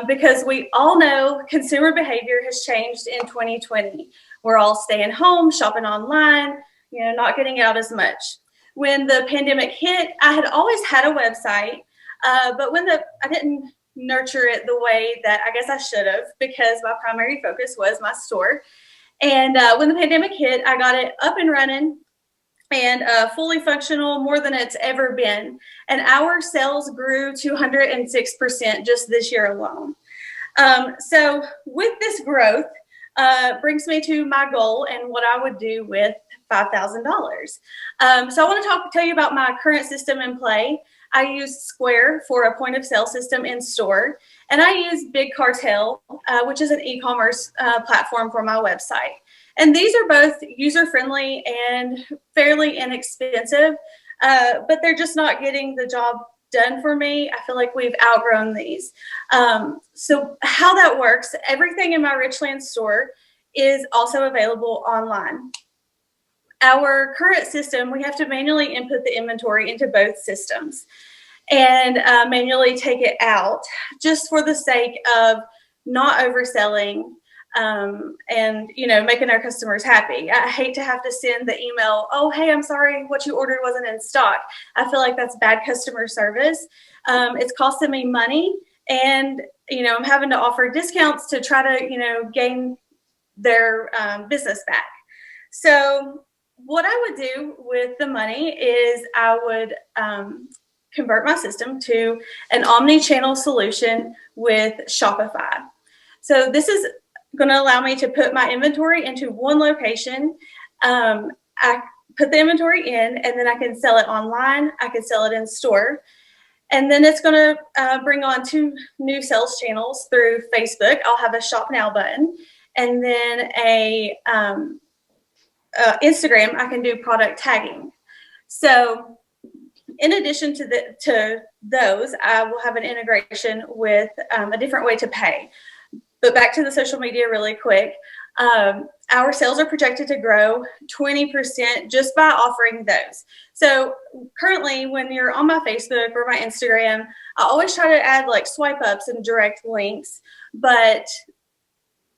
because we all know consumer behavior has changed in 2020. We're all staying home, shopping online, not getting out as much. When the pandemic hit, I had always had a website, but I didn't nurture it the way that I guess I should have, because my primary focus was my store. And when the pandemic hit, I got it up and running and fully functional, more than it's ever been. And our sales grew 206% just this year alone. So with this growth, brings me to my goal and what I would do with $5,000. So I want to tell you about my current system in play. I use Square for a point of sale system in store, and I use Big Cartel, which is an e-commerce platform for my website. And these are both user-friendly and fairly inexpensive, but they're just not getting the job done for me. I feel like we've outgrown these. So how that works, everything in my Richlands store is also available online. Our current system, we have to manually input the inventory into both systems and manually take it out, just for the sake of not overselling and making our customers happy. I hate to have to send the email, "Oh, hey, I'm sorry, what you ordered wasn't in stock." I feel like that's bad customer service. It's costing me money, and I'm having to offer discounts to try to gain their business back. So what I would do with the money is I would convert my system to an omni-channel solution with Shopify. So this is going to allow me to put my inventory into one location. I put the inventory in, and then I can sell it online. I can sell it in store. And then it's going to bring on 2 new sales channels through Facebook. I'll have a Shop Now button, and then a Instagram. I can do product tagging. So in addition to those, I will have an integration with a different way to pay. But back to the social media really quick. Our sales are projected to grow 20% just by offering those. So currently, when you're on my Facebook or my Instagram, I always try to add swipe ups and direct links, but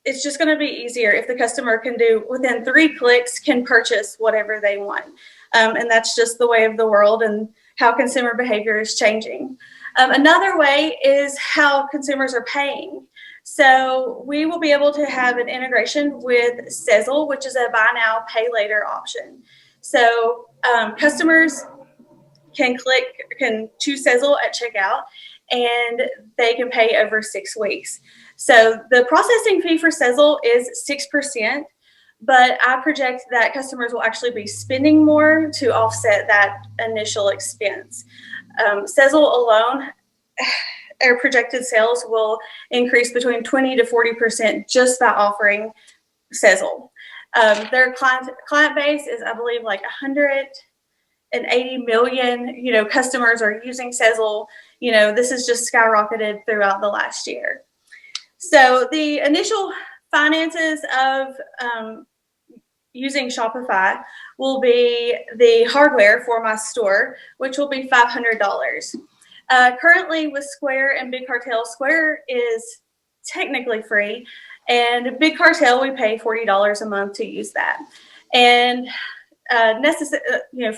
it's just going to be easier if the customer can do within 3 clicks, can purchase whatever they want. And that's just the way of the world and how consumer behavior is changing. Another way is how consumers are paying. So we will be able to have an integration with Tazewell, which is a buy now, pay later option. So customers can choose Tazewell at checkout, and they can pay over 6 weeks. So the processing fee for Tazewell is 6%, but I project that customers will actually be spending more to offset that initial expense. Sezzle alone, our projected sales will increase between 20 to 40% just by offering Sezzle. Their client base is, I believe, like 180 million, customers are using Sezzle. This has just skyrocketed throughout the last year. So the initial finances of using Shopify will be the hardware for my store, which will be $500. Currently with Square and Big Cartel, Square is technically free, and Big Cartel we pay $40 a month to use that. And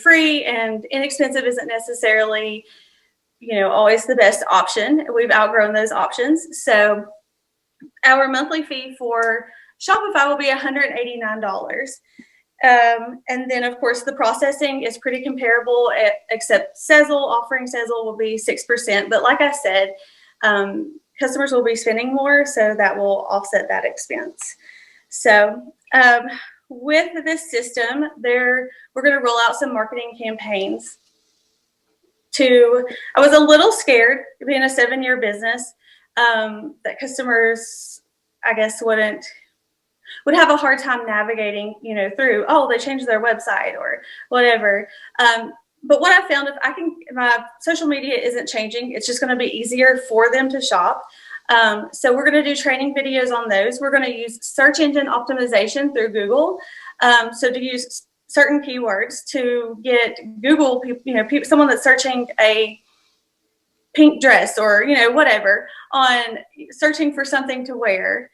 free and inexpensive isn't necessarily always the best option. We've outgrown those options. So our monthly fee for Shopify will be $189. And then, of course, the processing is pretty comparable, except offering Sezzle will be 6%. But like I said, customers will be spending more, so that will offset that expense. So with this system, we're going to roll out some marketing campaigns. I was a little scared, being a 7-year business, that customers, I guess, would have a hard time navigating, through, they changed their website or whatever. But what I found, my social media isn't changing. It's just going to be easier for them to shop. So we're going to do training videos on those. We're going to use search engine optimization through Google. So to use certain keywords to get Google, someone that's searching a pink dress or, whatever, on searching for something to wear,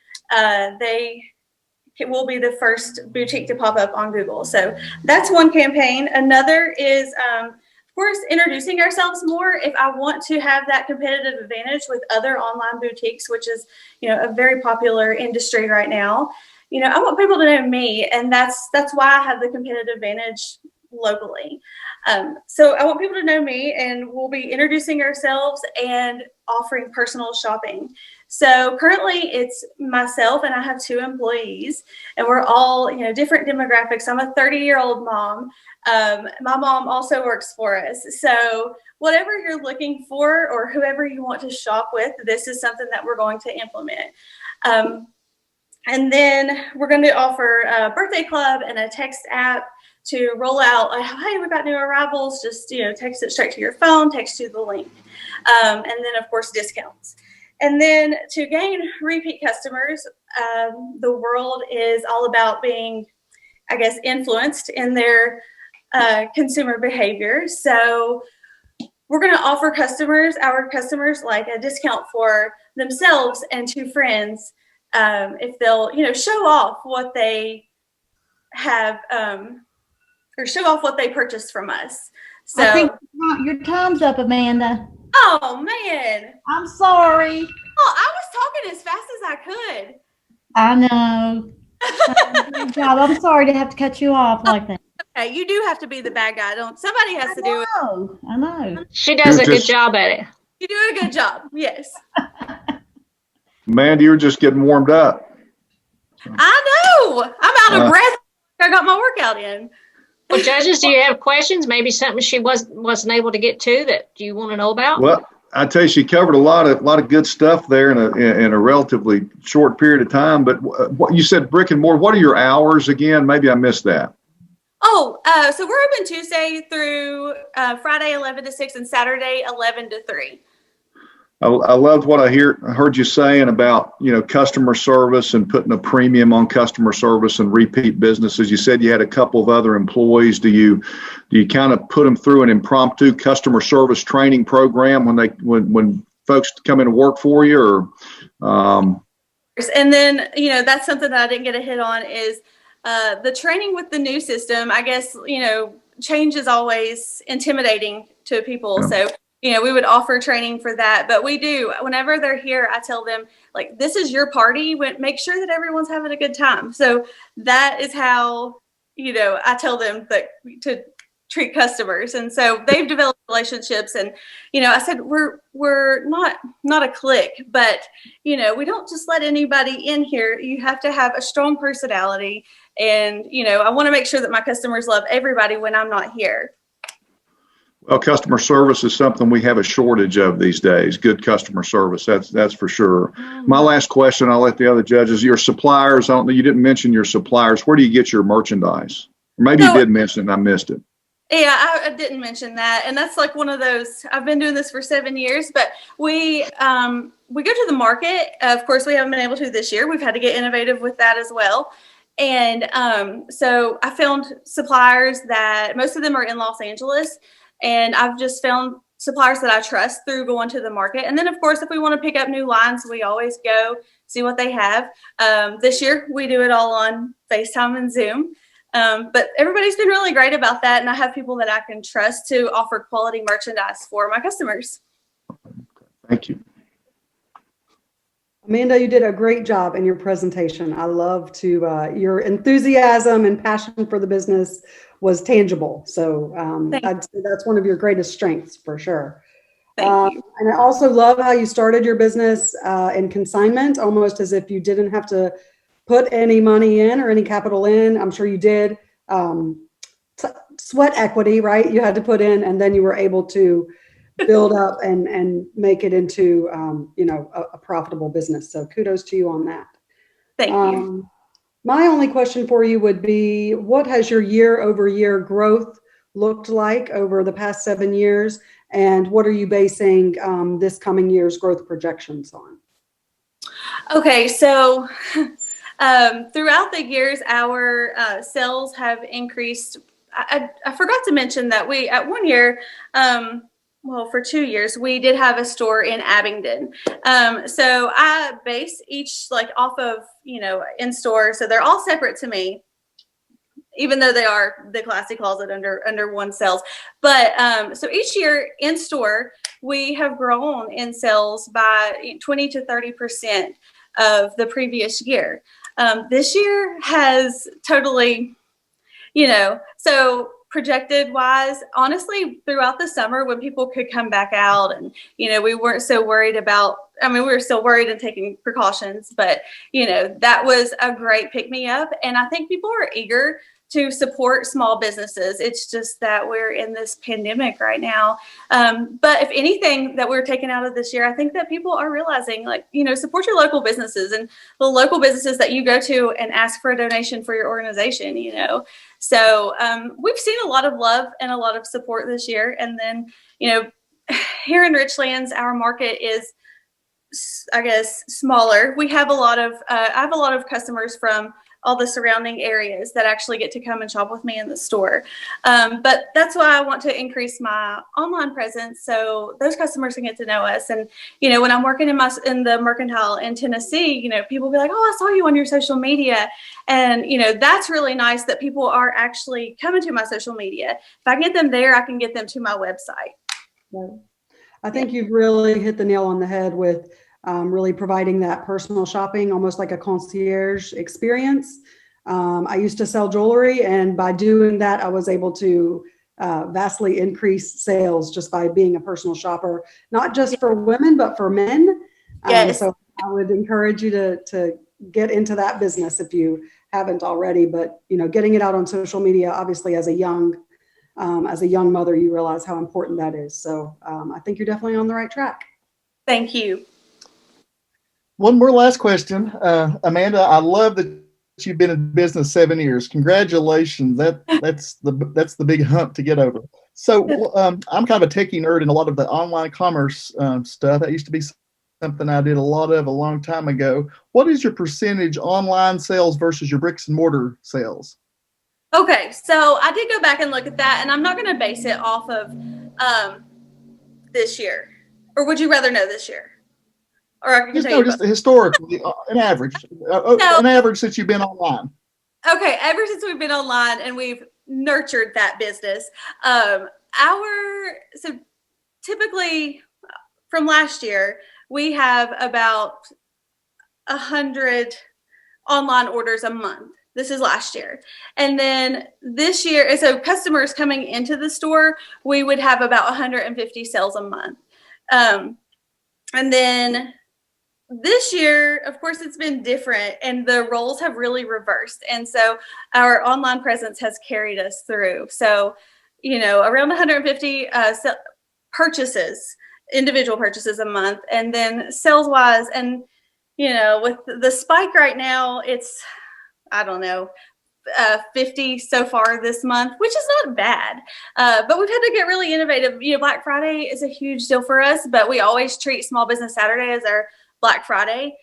it will be the first boutique to pop up on Google. So that's one campaign. Another is, of course, introducing ourselves more. If I want to have that competitive advantage with other online boutiques, which is, a very popular industry right now, I want people to know me, and that's why I have the competitive advantage locally. So I want people to know me, and we'll be introducing ourselves and offering personal shopping. So currently it's myself and I have 2 employees, and we're all, different demographics. I'm a 30-year-old mom. My mom also works for us. So whatever you're looking for or whoever you want to shop with, this is something that we're going to implement. And then we're going to offer a birthday club and a text app to roll out, hey, we've got new arrivals. Just, text it straight to your phone, text you the link. And then, of course, discounts. And then to gain repeat customers, the world is all about being, I guess, influenced in their consumer behavior. So we're going to offer our customers, like a discount for themselves and 2 friends if they'll, show off what they have or show off what they purchased from us. So I think your time's up, Amanda. Oh, man. I'm sorry. Oh, I was talking as fast as I could. I know. Good job. I'm sorry to have to cut you off like that. Okay, you do have to be the bad guy. Somebody has to do it. I know. She does a good job at it. You do a good job. Yes. Amanda, you're just getting warmed up. I know. I'm out of breath. I got my workout in. Well, judges, do you have questions? Maybe something she wasn't able to get to that you want to know about? Well, I tell you, she covered a lot of good stuff there in a relatively short period of time. But what you said, brick and mortar. What are your hours again? Maybe I missed that. Oh, so we're open Tuesday through Friday 11 to 6 and Saturday 11 to 3. I loved what I heard you saying about, customer service and putting a premium on customer service and repeat businesses. You said you had a couple of other employees. Do you kind of put them through an impromptu customer service training program when folks come in to work for you, or? And then, that's something that I didn't get a hit on is the training with the new system. I guess, change is always intimidating to people. Yeah. So, we would offer training for that, but we do. Whenever they're here, I tell them, like, this is your party. Make sure that everyone's having a good time. So that is how, I tell them that to treat customers. And so they've developed relationships. And, I said, we're not a clique, but, we don't just let anybody in here. You have to have a strong personality And, I want to make sure that my customers love everybody when I'm not here. Well, customer service is something we have a shortage of these days. Good customer service, that's for sure. My last question, I'll let the other judges. Your suppliers, I don't know, you didn't mention your suppliers. Where do you get your merchandise? Or maybe you did mention it and I missed it. Yeah, I didn't mention that, and that's like one of those. I've been doing this for 7 years, but we go to the market. Of course, we haven't been able to this year. We've had to get innovative with that as well. And so I found suppliers that most of them are in Los Angeles, and I've just found suppliers that I trust through going to the market. And then, of course, if we want to pick up new lines, we always go see what they have. This year, we do it all on FaceTime and Zoom. But everybody's been really great about that, and I have people that I can trust to offer quality merchandise for my customers. Thank you. Amanda, you did a great job in your presentation. I love your enthusiasm and passion for the business was tangible. So I'd say that's one of your greatest strengths for sure. Thank you. And I also love how you started your business in consignment, almost as if you didn't have to put any money in or any capital in. I'm sure you did. Sweat equity, right? You had to put in, and then you were able to build up and make it into, a profitable business. So kudos to you on that. Thank you. My only question for you would be, what has your year-over-year growth looked like over the past 7 years? And what are you basing this coming year's growth projections on? Okay, so throughout the years, our sales have increased. I forgot to mention that we, at 1 year, for 2 years, we did have a store in Abingdon. So I base each off of, in store. So they're all separate to me, even though they are the Classy Closet under one sales. But so each year in store, we have grown in sales by 20 to 30% of the previous year. This year has totally, so projected wise, honestly, throughout the summer when people could come back out and, we weren't so worried about, we were still worried and taking precautions, but, that was a great pick me up. And I think people are eager to support small businesses. It's just that we're in this pandemic right now. But if anything that we're taking out of this year, I think that people are realizing, support your local businesses and the local businesses that you go to and ask for a donation for your organization, So we've seen a lot of love and a lot of support this year. And then, here in Richlands, our market is, I guess, smaller. We have I have a lot of customers from all the surrounding areas that actually get to come and shop with me in the store. But that's why I want to increase my online presence so those customers can get to know us. And, when I'm working in the Mercantile in Tennessee, people be like, oh, I saw you on your social media. And, that's really nice that people are actually coming to my social media. If I get them there, I can get them to my website. Right. I think you've really hit the nail on the head with really providing that personal shopping, almost like a concierge experience. I used to sell jewelry, and by doing that, I was able to vastly increase sales just by being a personal shopper, not just for women, but for men. Yes. So I would encourage you to get into that business if you haven't already. But, getting it out on social media, obviously as a young mother, you realize how important that is. So I think you're definitely on the right track. Thank you. One more last question. Amanda, I love that you've been in business 7 years. Congratulations. That's the big hump to get over. So I'm kind of a techie nerd in a lot of the online commerce stuff. That used to be something I did a lot of a long time ago. What is your percentage online sales versus your bricks and mortar sales? Okay, so I did go back and look at that, and I'm not going to base it off of this year. Or would you rather know this year? Or I can tell you just historically, an average since you've been online. Okay, ever since we've been online and we've nurtured that business, so typically from last year, we have about 100 online orders a month. This is last year. And then this year, so customers coming into the store, we would have about 150 sales a month. And then this year, of course, it's been different and the roles have really reversed. And so our online presence has carried us through. So, around 150 purchases, individual purchases a month, and then sales wise. And, with the spike right now, it's, I don't know, 50 so far this month, which is not bad. But we've had to get really innovative. Black Friday is a huge deal for us, but we always treat Small Business Saturday as our Black Friday.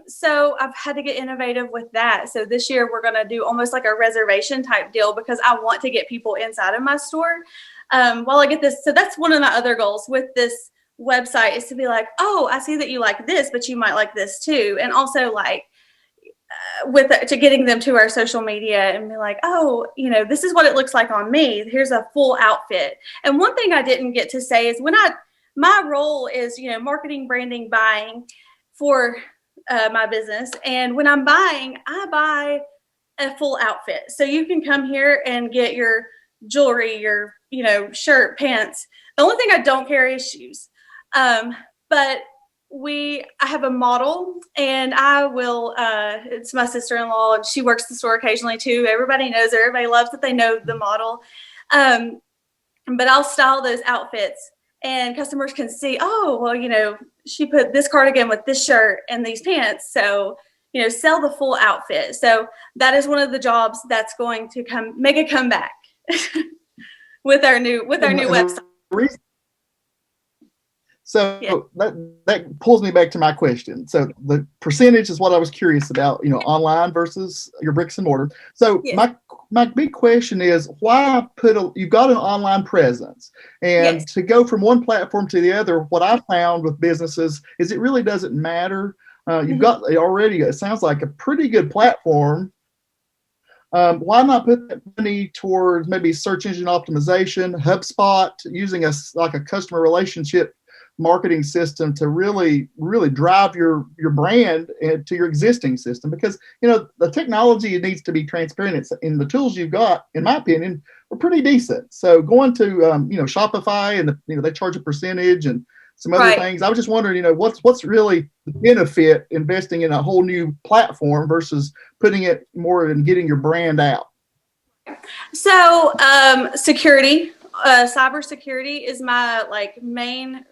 So I've had to get innovative with that. So this year we're going to do almost like a reservation type deal because I want to get people inside of my store while I get this. So that's one of my other goals with this website is to be like, oh, I see that you like this, but you might like this too. And also like, to getting them to our social media and be like, oh, this is what it looks like on me. Here's a full outfit. And one thing I didn't get to say is my role is, marketing, branding, buying for my business. And when I'm buying, I buy a full outfit. So you can come here and get your jewelry, your, shirt, pants. The only thing I don't carry is shoes. But I have a model and I will, it's my sister-in-law and she works the store occasionally too. Everybody knows her. Everybody loves that they know the model. But I'll style those outfits and customers can see, oh, well, she put this cardigan with this shirt and these pants. So, sell the full outfit. So that is one of the jobs that's going to make a comeback with our new website. So that pulls me back to my question. So the percentage is what I was curious about, online versus your bricks and mortar. So my big question is why you've got an online presence and to go from one platform to the other, what I found with businesses is it really doesn't matter. You've got already, it sounds like a pretty good platform. Why not put that money towards maybe search engine optimization, HubSpot, using like a customer relationship marketing system to really drive your brand to your existing system? Because the technology needs to be transparent, and the tools you've got, in my opinion, are pretty decent. So going to Shopify and they charge a percentage and some other things. I was just wondering, what's really the benefit investing in a whole new platform versus putting it more in getting your brand out? So security, cybersecurity is my main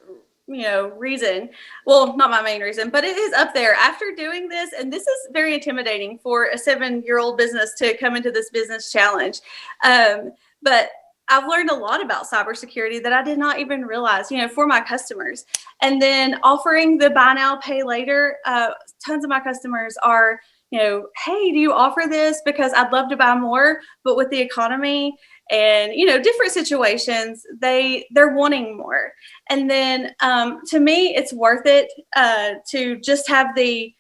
reason. Well, not my main reason, but it is up there after doing this. And this is very intimidating for a 7-year-old business to come into this business challenge. But I've learned a lot about cybersecurity that I did not even realize, for my customers. And then offering the buy now, pay later. Tons of my customers are, hey, do you offer this? Because I'd love to buy more, but with the economy and different situations, they're wanting more. And then to me, it's worth it to just have the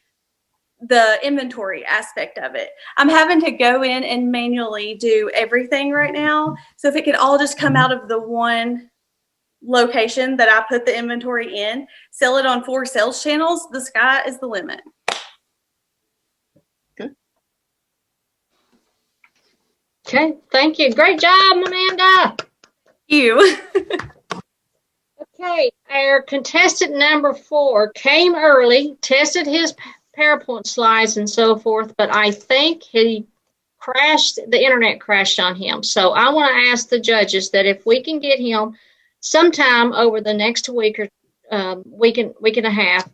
inventory aspect of it. I'm having to go in and manually do everything right now. So if it could all just come out of the one location that I put the inventory in, sell it on 4 sales channels, the sky is the limit. Okay, thank you. Great job, Amanda. Thank you. Okay, our contestant number 4 came early, tested his PowerPoint slides and so forth, but I think the internet crashed on him. So I want to ask the judges that if we can get him sometime over the next week or week and a half,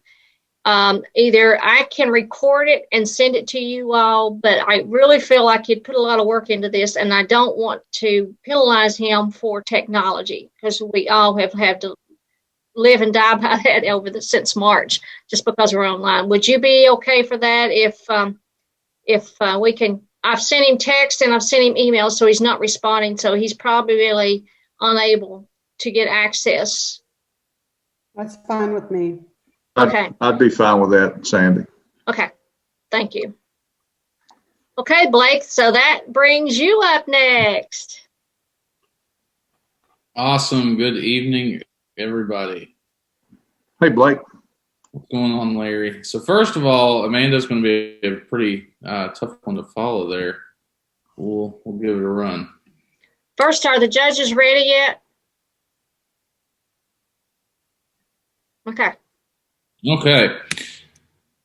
either I can record it and send it to you all, but I really feel like he'd put a lot of work into this, and I don't want to penalize him for technology because we all have had to live and die by that since March, just because we're online. Would you be okay for that if we can? I've sent him text and I've sent him emails, so he's not responding, so he's probably really unable to get access. That's fine with me. Okay. I'd be fine with that, Sandy. Okay, thank you. Okay, Blake, so that brings you up next. Awesome. Good evening, everybody. Hey, Blake. What's going on, Larry? So first of all, Amanda's going to be a pretty tough one to follow there. We'll give it a run. First, are the judges ready yet? Okay. Okay.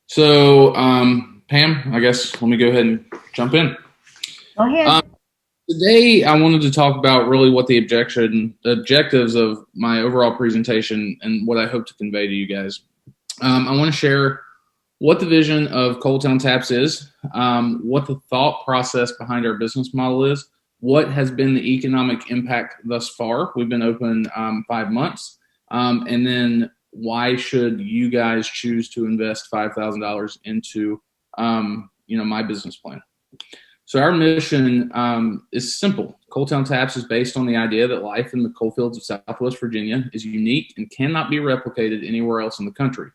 So, Pam, I guess let me go ahead and jump in. Go ahead. Today, I wanted to talk about really what the objectives of my overall presentation and what I hope to convey to you guys. I want to share what the vision of Cold Town Taps is, what the thought process behind our business model is, what has been the economic impact thus far. We've been open 5 months, and then why should you guys choose to invest $5,000 into my business plan. So our mission is simple. Cold Town Taps is based on the idea that life in the coal fields of Southwest Virginia is unique and cannot be replicated anywhere else in the country.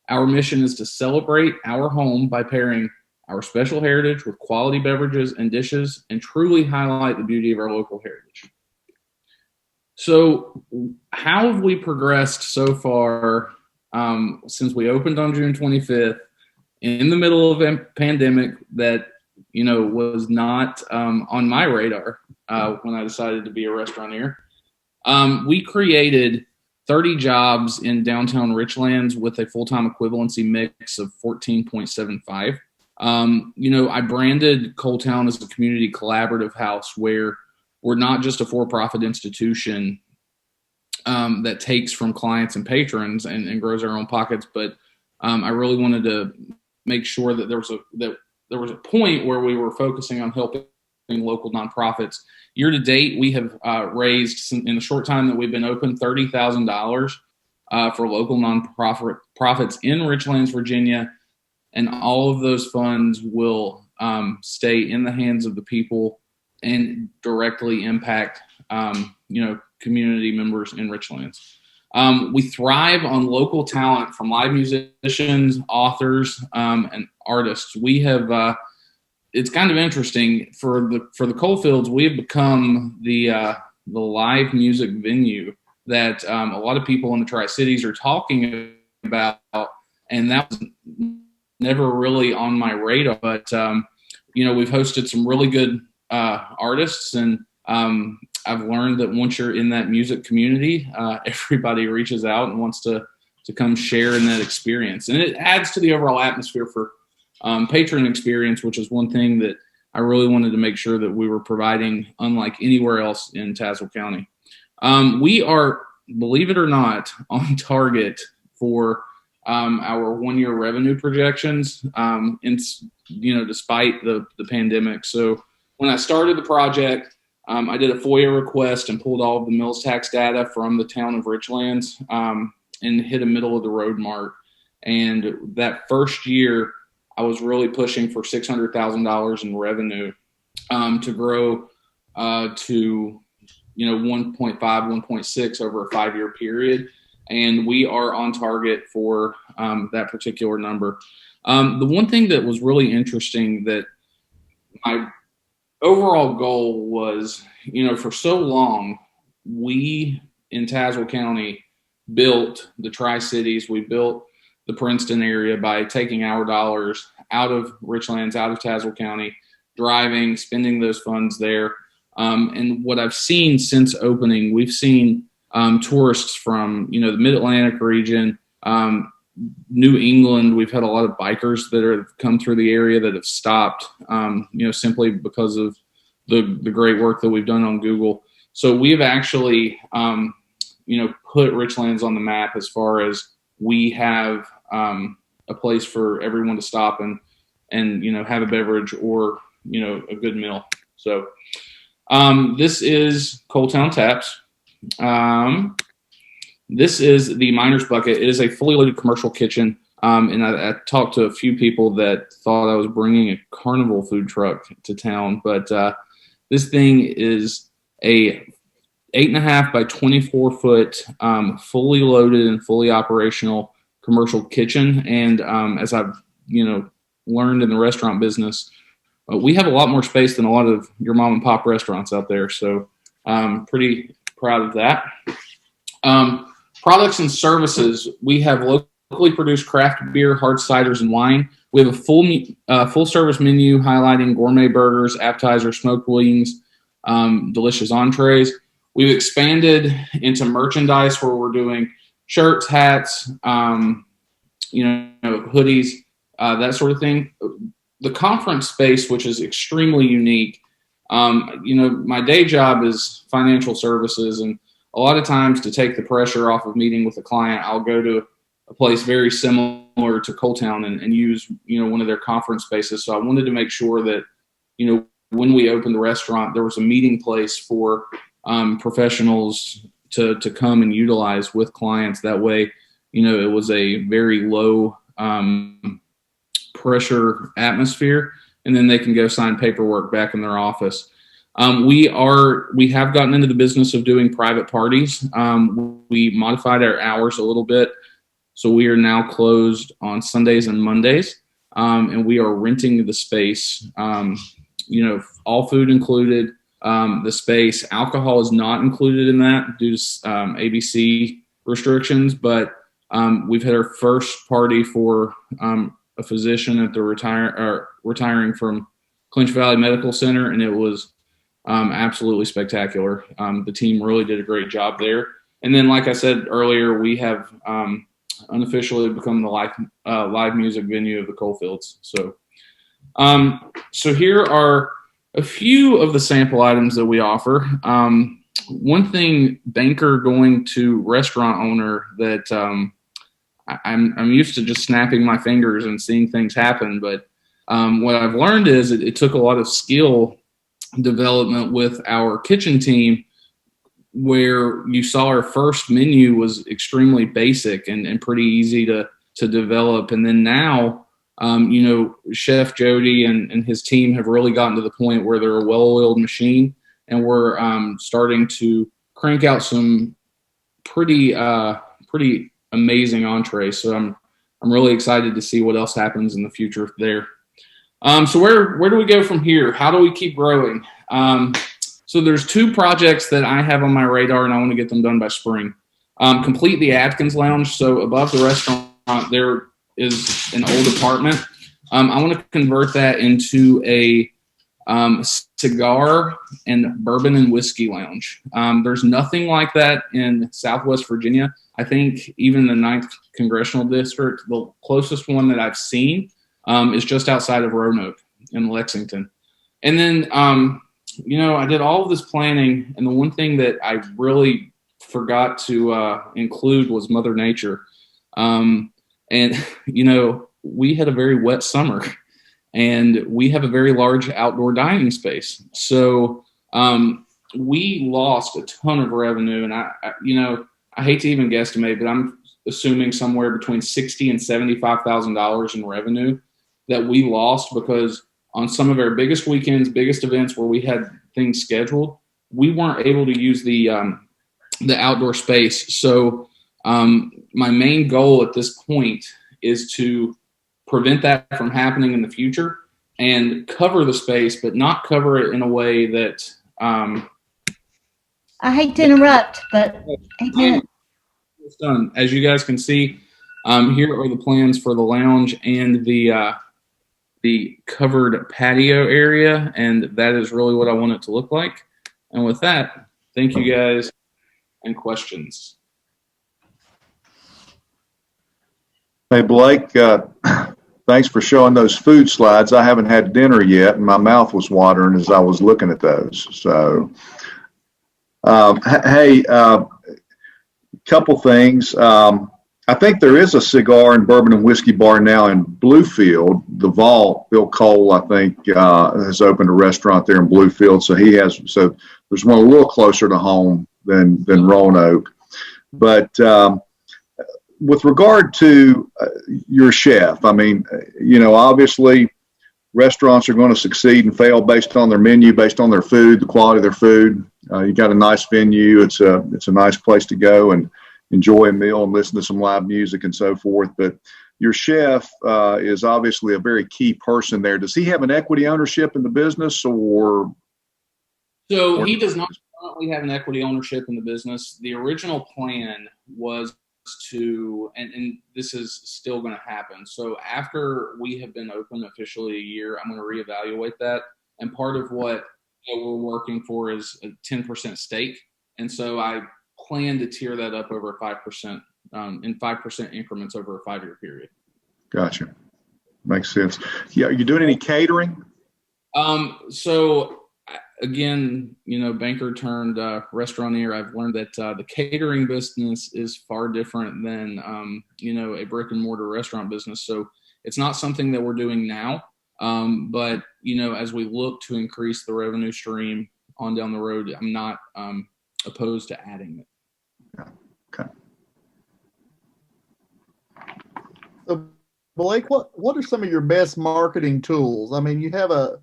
Our mission is to celebrate our home by pairing our special heritage with quality beverages and dishes and truly highlight the beauty of our local heritage. So how have we progressed so far since we opened on June 25th in the middle of a pandemic that was not on my radar when I decided to be a restauranteur? We created 30 jobs in downtown Richlands with a full-time equivalency mix of 14.75. I branded Cold Town as a community collaborative house where we're not just a for-profit institution that takes from clients and patrons and grows our own pockets, but I really wanted to make sure that there was a point where we were focusing on helping local nonprofits. Year to date, we have raised, in the short time that we've been open, $30,000 for local nonprofits in Richlands, Virginia, and all of those funds will stay in the hands of the people and directly impact, community members in Richlands. We thrive on local talent from live musicians, authors, and artists. We have. It's kind of interesting for the coal fields. We have become the live music venue that a lot of people in the Tri-Cities are talking about, and that was never really on my radar. But we've hosted some really good artists, and I've learned that once you're in that music community, everybody reaches out and wants to come share in that experience, and it adds to the overall atmosphere for patron experience, which is one thing that I really wanted to make sure that we were providing, unlike anywhere else in Tazewell County. We are, believe it or not, on target for our 1-year revenue projections, despite the pandemic. So when I started the project, I did a FOIA request and pulled all of the mills tax data from the town of Richlands and hit a middle of the road mark. And that first year, I was really pushing for $600,000 in revenue to grow to 1.5, 1.6 over a 5-year period. And we are on target for that particular number. The one thing that was really interesting that my overall goal was, for so long, we in Tazewell County built the Tri-Cities. We built the Princeton area by taking our dollars out of Richlands, out of Tazewell County, driving, spending those funds there. And what I've seen since opening, we've seen tourists from, the Mid-Atlantic region, New England. We've had a lot of bikers that have come through the area that have stopped, simply because of the great work that we've done on Google. So we've actually, put Richlands on the map as far as we have a place for everyone to stop and have a beverage or a good meal. So this is Cold Town Taps. This is the Miner's Bucket. It is a fully loaded commercial kitchen. And I talked to a few people that thought I was bringing a carnival food truck to town, but this thing is a 8.5 by 24 foot, fully loaded and fully operational commercial kitchen. And as I've, learned in the restaurant business, we have a lot more space than a lot of your mom and pop restaurants out there. So I'm pretty proud of that. Products and services. We have locally produced craft beer, hard ciders, and wine. We have a full service menu highlighting gourmet burgers, appetizers, smoked wings, delicious entrees. We've expanded into merchandise where we're doing shirts, hats, hoodies, that sort of thing. The conference space, which is extremely unique. My day job is financial services, and a lot of times to take the pressure off of meeting with a client, I'll go to a place very similar to Coletown and use, one of their conference spaces. So I wanted to make sure that, when we opened the restaurant, there was a meeting place for professionals to come and utilize with clients. That way, it was a very low pressure atmosphere, and then they can go sign paperwork back in their office. We have gotten into the business of doing private parties. We modified our hours a little bit, so we are now closed on Sundays and Mondays, and we are renting the space. All food included. The space, alcohol is not included in that due to ABC restrictions, but we've had our first party for a physician at the retiring from Clinch Valley Medical Center, and it was absolutely spectacular. The team really did a great job there. And then, like I said earlier, we have unofficially become the live music venue of the Coalfields. So here are a few of the sample items that we offer. One thing, banker going to restaurant owner, that I'm used to just snapping my fingers and seeing things happen. But what I've learned is it took a lot of skill development with our kitchen team, where you saw our first menu was extremely basic and pretty easy to develop. And then now, Chef Jody and his team have really gotten to the point where they're a well-oiled machine, and we're starting to crank out some pretty amazing entrees. So I'm really excited to see what else happens in the future there. So where do we go from here? How do we keep growing? So there's two projects that I have on my radar, and I want to get them done by spring. Complete the Atkins Lounge. So above the restaurant, there is an old apartment. I want to convert that into a cigar and bourbon and whiskey lounge. There's nothing like that in Southwest Virginia. I think even the 9th Congressional District, the closest one that I've seen is just outside of Roanoke in Lexington. And then, I did all of this planning, and the one thing that I really forgot to include was Mother Nature. And, we had a very wet summer, and we have a very large outdoor dining space. So we lost a ton of revenue, and I hate to even guesstimate, but I'm assuming somewhere between $60,000 and $75,000 in revenue that we lost, because on some of our biggest weekends, biggest events where we had things scheduled, we weren't able to use the outdoor space. So my main goal at this point is to prevent that from happening in the future and cover the space, but not cover it in a way that I hate to interrupt, but it's done. As you guys can see, here are the plans for the lounge and the covered patio area, and that is really what I want it to look like. And with that, thank you guys, and questions. Hey, Blake, thanks for showing those food slides. I haven't had dinner yet, and my mouth was watering as I was looking at those. So, couple things. I think there is a cigar and bourbon and whiskey bar now in Bluefield. The Vault, Bill Cole, I think, has opened a restaurant there in Bluefield. So there's one a little closer to home than Roanoke. But with regard to your chef, I mean, obviously restaurants are going to succeed and fail based on their menu, based on their food, the quality of their food. You got a nice venue. It's a nice place to go and enjoy a meal and listen to some live music and so forth. But your chef is obviously a very key person there. Does he have an equity ownership in the business, or? So he does not currently have an equity ownership in the business. The original plan was to, and this is still going to happen. So after we have been open officially a year, I'm going to reevaluate that. And part of what we're working for is a 10% stake. And so I plan to tier that up over 5%, in 5% increments over a 5-year period. Gotcha. Makes sense. Yeah, are you doing any catering? So again, banker turned restauranteur. I've learned that the catering business is far different than a brick and mortar restaurant business. So it's not something that we're doing now. But as we look to increase the revenue stream on down the road, I'm not opposed to adding it. Yeah. Okay. So, Blake, what are some of your best marketing tools? I mean, you have a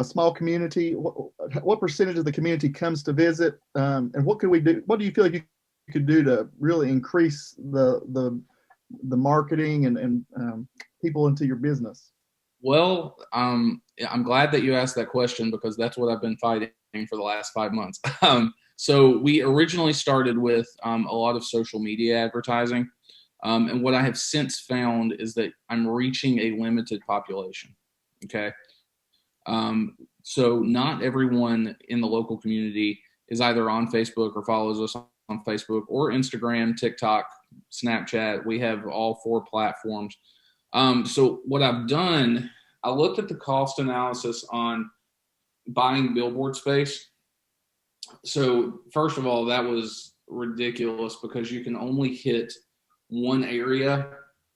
small community. What percentage of the community comes to visit, and what could we do? What do you feel like you could do to really increase the marketing and people into your business? Well, I'm glad that you asked that question because that's what I've been fighting for the last 5 months. So we originally started with a lot of social media advertising. And what I have since found is that I'm reaching a limited population. Okay. So not everyone in the local community is either on Facebook or follows us on Facebook or Instagram, TikTok, Snapchat. We have all 4 platforms. So what I've done, I looked at the cost analysis on buying billboard space. So first of all, that was ridiculous because you can only hit one area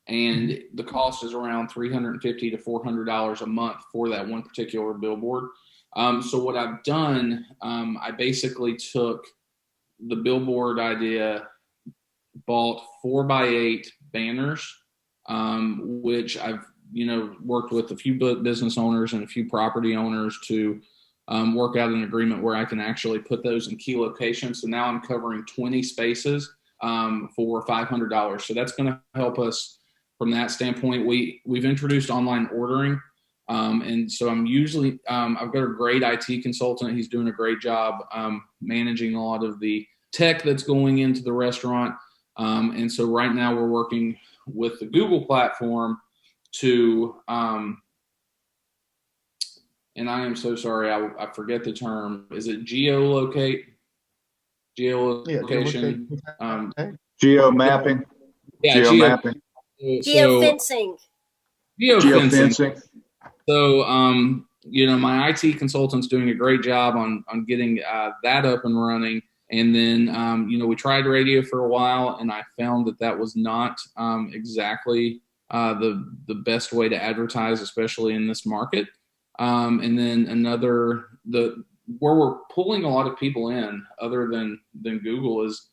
and the cost is around $350 to $400 a month for that one particular billboard. So what I've done, I basically took the billboard idea, bought 4x8 banners, which I've worked with a few business owners and a few property owners to work out an agreement where I can actually put those in key locations. So now I'm covering 20 spaces for $500. So that's going to help us from that standpoint. We've introduced online ordering. And so I'm usually, I've got a great IT consultant. He's doing a great job managing a lot of the tech that's going into the restaurant. And so right now we're working with the Google platform to, and I am so sorry, I forget the term. Is it geolocate? Geolocation? Geo mapping? Yeah, geo mapping. Geofencing. Geofencing. So, my IT consultant's doing a great job on getting that up and running. And then, we tried radio for a while, and I found that was not exactly the best way to advertise, especially in this market. And then where we're pulling a lot of people in, other than Google, is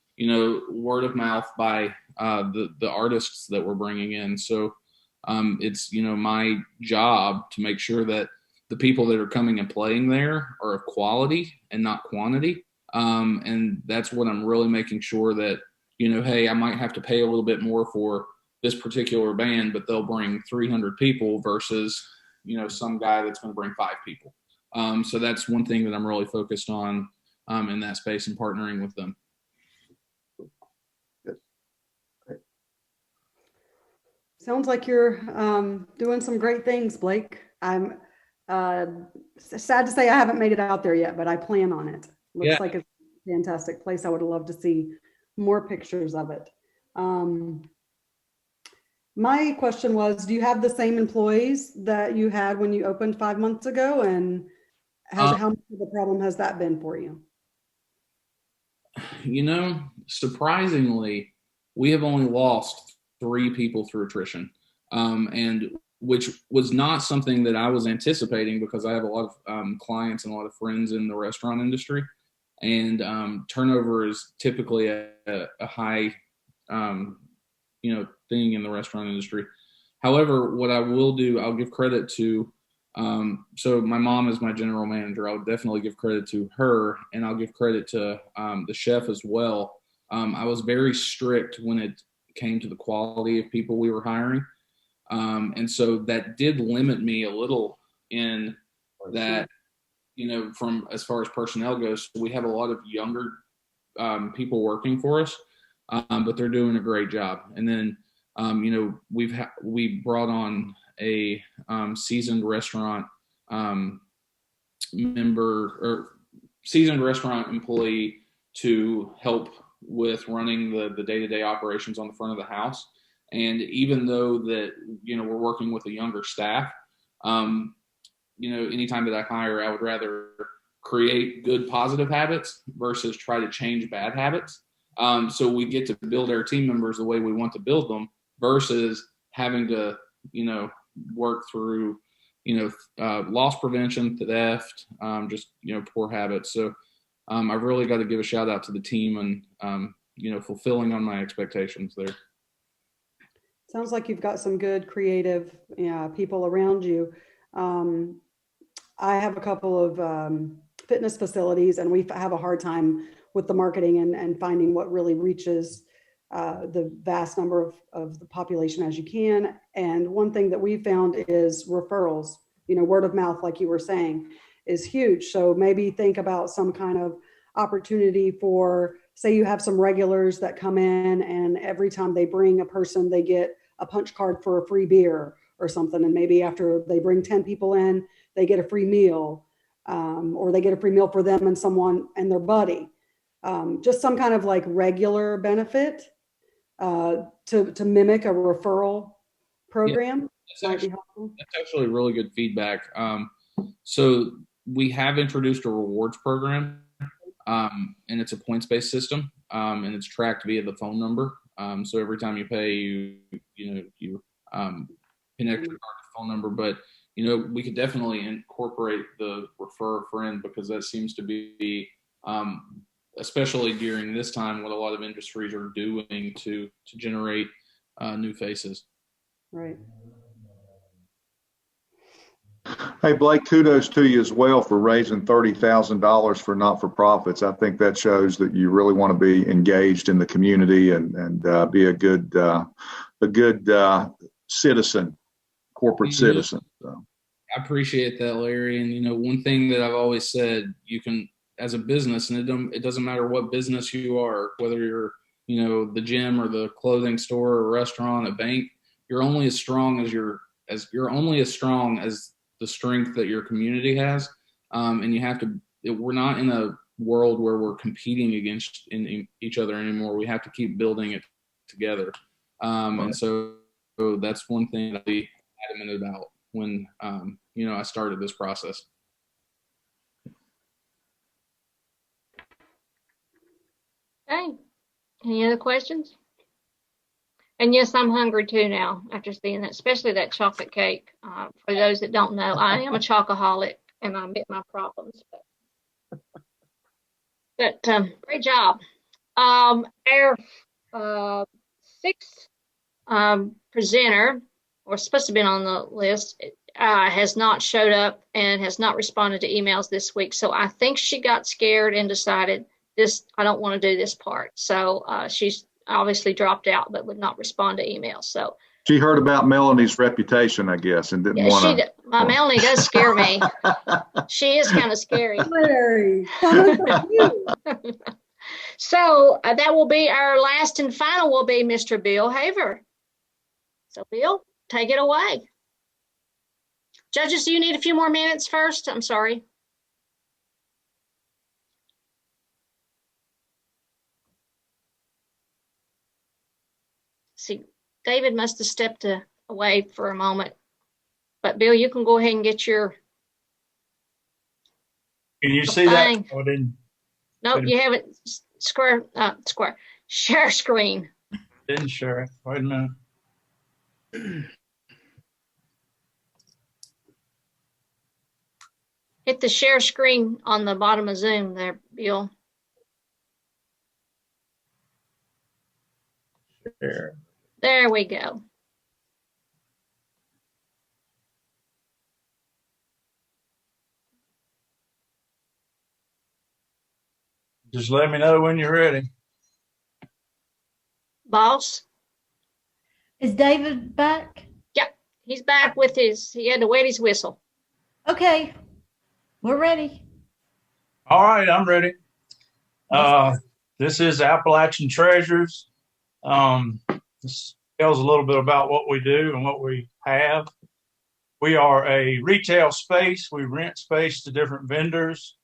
word of mouth by the artists that we're bringing in. So it's my job to make sure that the people that are coming and playing there are of quality and not quantity. And that's what I'm really making sure that hey, I might have to pay a little bit more for this particular band, but they'll bring 300 people versus some guy that's going to bring 5 people. So that's one thing that I'm really focused on in that space and partnering with them. Sounds like you're doing some great things, Blake. I'm sad to say I haven't made it out there yet, but I plan on it. Looks like it's a fantastic place. I would love to see more pictures of it. My question was, do you have the same employees that you had when you opened 5 months ago? And how much of a problem has that been for you? Surprisingly, we have only lost 3 people through attrition, and which was not something that I was anticipating because I have a lot of clients and a lot of friends in the restaurant industry, and turnover is typically a high thing in the restaurant industry. However, what I will do, I'll give credit to, so my mom is my general manager. I'll definitely give credit to her, and I'll give credit to the chef as well. I was very strict when it came to the quality of people we were hiring. And so that did limit me a little in that, from as far as personnel goes, we have a lot of younger people working for us, but they're doing a great job. And then, we brought on a seasoned restaurant member or seasoned restaurant employee to help with running the day-to-day operations on the front of the house. And even though that, we're working with a younger staff, anytime that I hire, I would rather create good positive habits versus try to change bad habits. So we get to build our team members the way we want to build them versus having to, work through, loss prevention, theft, just, poor habits. So I've really got to give a shout out to the team and, fulfilling on my expectations there. Sounds like you've got some good creative people around you. I have a couple of fitness facilities, and we have a hard time with the marketing and finding what really reaches the vast number of the population as you can. And one thing that we found is referrals, word of mouth, like you were saying, is huge. So maybe think about some kind of opportunity for, say you have some regulars that come in and every time they bring a person, they get a punch card for a free beer or something. And maybe after they bring 10 people in, they get a free meal, or they get a free meal for them and someone and their buddy. Just some kind of like regular benefit to mimic a referral program. Yeah, that's actually really good feedback. So we have introduced a rewards program, and it's a points-based system, and it's tracked via the phone number. So every time you pay, you connect your phone number. But we could definitely incorporate the refer a friend, because that seems to be, especially during this time, what a lot of industries are doing to generate new faces. Right. Hey, Blake, kudos to you as well for raising $30,000 for not-for-profits. I think that shows that you really want to be engaged in the community and be a good citizen, corporate citizen. So. I appreciate that, Larry. And one thing that I've always said, you can, as a business, and it doesn't matter what business you are, whether you're the gym or the clothing store or restaurant, a bank, you're only as strong as the strength that your community has. And you have to, we're not in a world where we're competing against each other anymore. We have to keep building it together. And so that's one thing that I adamant about when, I started this process. Okay. Any other questions? And yes, I'm hungry too now after seeing that, especially that chocolate cake. For those that don't know, I am a chocoholic and I admit my problems. But great job. Our sixth presenter, or supposed to have been on the list, has not showed up and has not responded to emails this week. So I think she got scared and decided I don't want to do this part. So she's obviously dropped out, but would not respond to emails. So she heard about Melanie's reputation, I guess, and didn't want to. Melanie does scare me. She is kind of scary. Larry. So that will be our last and final will be Mr. Bill Haver. So Bill, take it away. Judges, do you need a few more minutes first? I'm sorry. See, David must have stepped away for a moment. But Bill, you can go ahead and get your. Can you see that? Oh, nope, you have it square. Share screen. Didn't share it. Wait a minute. Hit the share screen on the bottom of Zoom there, Bill. Share. There we go. Just let me know when you're ready. Boss? Is David back? Yeah, he's back with he had to wet his whistle. Okay, we're ready. All right, I'm ready. This is Appalachian Treasures. This tells a little bit about what we do and what we have. We are a retail space. We rent space to different vendors,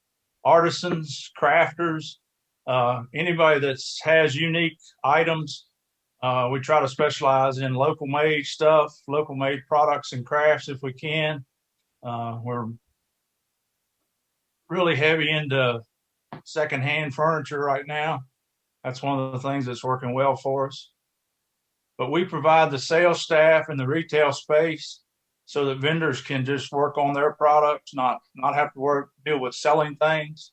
artisans, crafters, anybody that has unique items We try to specialize in local made stuff, local made products and crafts if we can. We're really heavy into secondhand furniture right now. That's one of the things that's working well for us. But we provide the sales staff and the retail space so that vendors can just work on their products, not have to deal with selling things.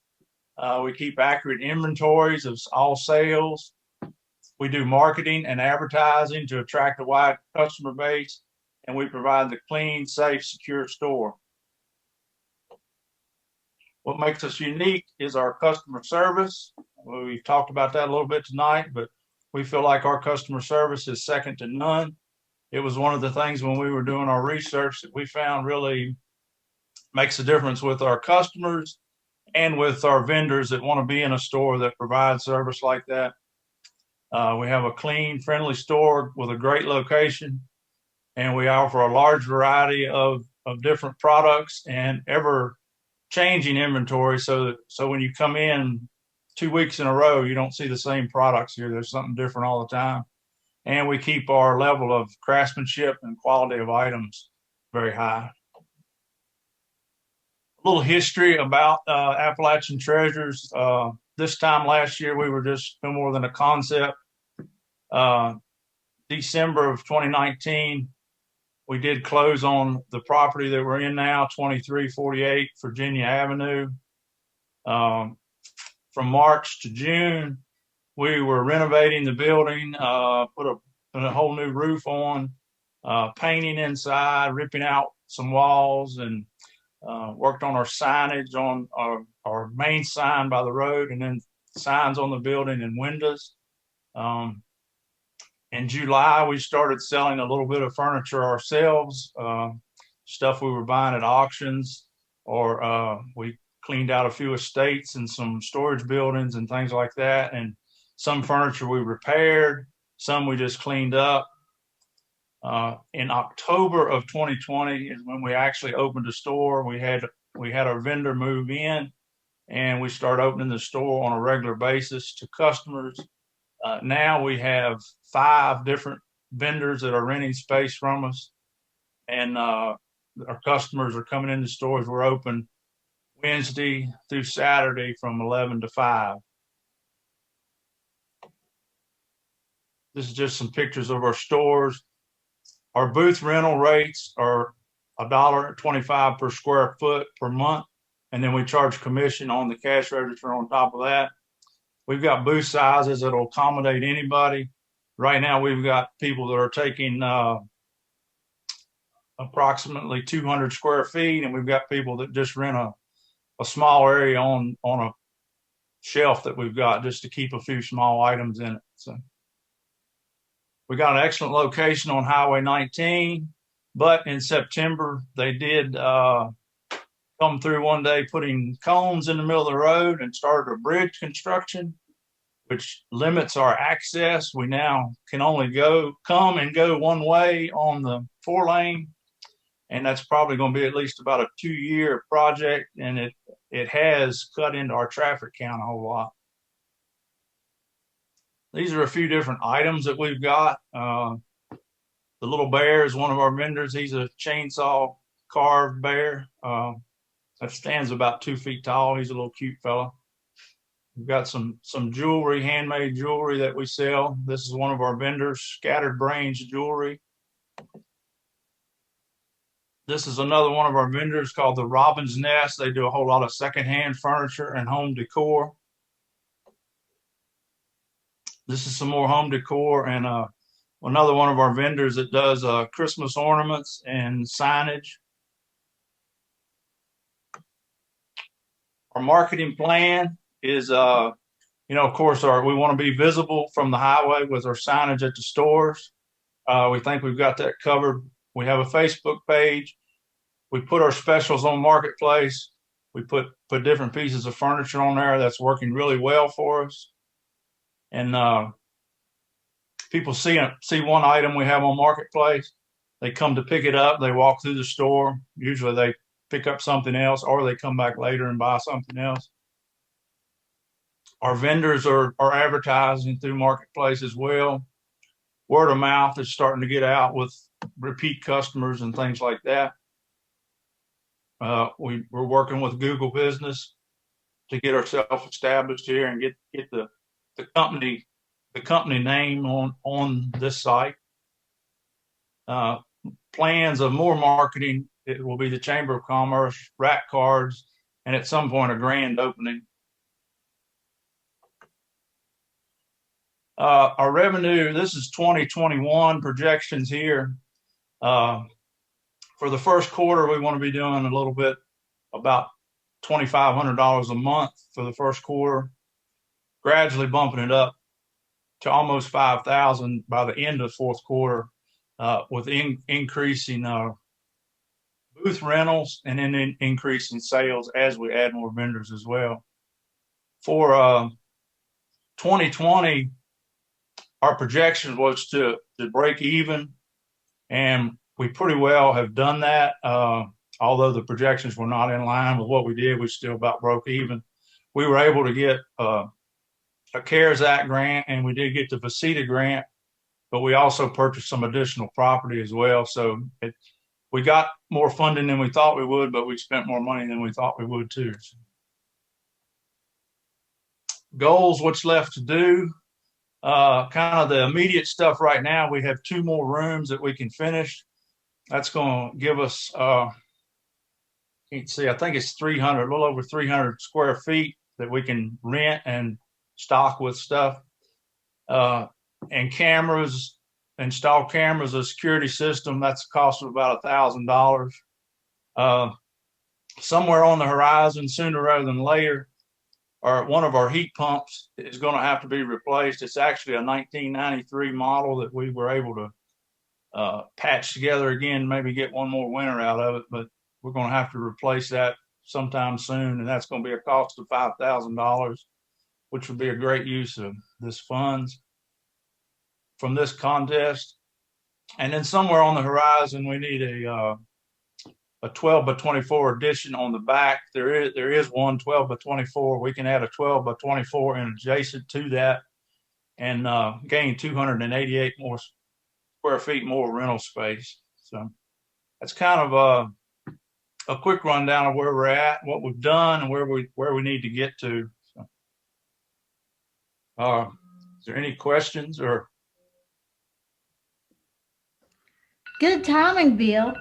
We keep accurate inventories of all sales. We do marketing and advertising to attract a wide customer base, and we provide the clean, safe, secure store. What makes us unique is our customer service. We've talked about that a little bit tonight, but we feel like our customer service is second to none. It was one of the things when we were doing our research that we found really makes a difference with our customers and with our vendors that want to be in a store that provides service like that. We have a clean, friendly store with a great location, and we offer a large variety of different products and ever changing inventory so when you come in 2 weeks in a row, you don't see the same products here. There's something different all the time. And we keep our level of craftsmanship and quality of items very high. A little history about Appalachian Treasures. This time last year, we were just no more than a concept. December of 2019, we did close on the property that we're in now, 2348 Virginia Avenue. From March to June, we were renovating the building, put a whole new roof on, painting inside, ripping out some walls, and worked on our signage on our main sign by the road, and then signs on the building and windows. In July, we started selling a little bit of furniture ourselves, stuff we were buying at auctions, or we cleaned out a few estates and some storage buildings and things like that. And some furniture we repaired, some we just cleaned up. In October of 2020 is when we actually opened the store. We had our vendor move in, and we started opening the store on a regular basis to customers. Now we have 5 different vendors that are renting space from us, and our customers are coming in the stores. We're open Wednesday through Saturday from 11 to 5. This is just some pictures of our stores. Our booth rental rates are $1.25 per square foot per month, and then we charge commission on the cash register on top of that. We've got booth sizes that will accommodate anybody. Right now, we've got people that are taking approximately 200 square feet, and we've got people that just rent a small area on a shelf that we've got just to keep a few small items in it. So we got an excellent location on Highway 19, but in September, they did come through one day putting cones in the middle of the road and started a bridge construction, which limits our access. We now can only come and go one way on the 4-lane, and that's probably going to be at least about a 2-year project, and it has cut into our traffic count a whole lot. These are a few different items that we've got. The little bear is one of our vendors. He's a chainsaw carved bear. That stands about 2 feet tall. He's a little cute fella. We've got some jewelry, handmade jewelry that we sell. This is one of our vendors, Scattered Brains Jewelry. This is another one of our vendors called the Robin's Nest. They do a whole lot of secondhand furniture and home decor. This is some more home decor, and another one of our vendors that does Christmas ornaments and signage. Our marketing plan is, of course, we want to be visible from the highway with our signage at the stores. We think we've got that covered. We have a Facebook page. We put our specials on Marketplace. We put different pieces of furniture on there. That's working really well for us. And people see one item we have on Marketplace. They come to pick it up. They walk through the store. Usually they pick up something else, or they come back later and buy something else. Our vendors are advertising through Marketplace as well. word of mouth is starting to get out with repeat customers and things like that. We're working with Google Business to get ourselves established here and get the company name on this site. Plans of more marketing. It will be the Chamber of Commerce, rack cards, and at some point a grand opening. Our revenue, this is 2021 projections here. For the first quarter, we want to be doing a little bit about $2,500 a month for the first quarter, gradually bumping it up to almost 5,000 by the end of fourth quarter, with increasing booth rentals and then increasing sales as we add more vendors as well. For 2020, our projection was to break even, and we pretty well have done that. Although the projections were not in line with what we did, we still about broke even. We were able to get a CARES Act grant, and we did get the VCTA grant, but we also purchased some additional property as well. So we got more funding than we thought we would, but we spent more money than we thought we would too. Goals, what's left to do? Kind of the immediate stuff right now, we have 2 more rooms that we can finish. That's going to give us, can't see, I think it's a little over 300 square feet that we can rent and stock with stuff. And cameras, install cameras, a security system, that's a cost of about $1,000. Somewhere on the horizon, sooner rather than later, one of our heat pumps is going to have to be replaced. It's actually a 1993 model that we were able to patch together again, maybe get one more winter out of it, but we're going to have to replace that sometime soon, and that's going to be a cost of $5,000, which would be a great use of this funds from this contest. And then somewhere on the horizon, we need a 12 by 24 addition on the back. There is one 12 by 24. We can add a 12 by 24 and adjacent to that, and gain 288 more square feet more rental space. So that's kind of a quick rundown of where we're at, what we've done, and where we need to get to. So, is there any questions or? Good timing, Bill.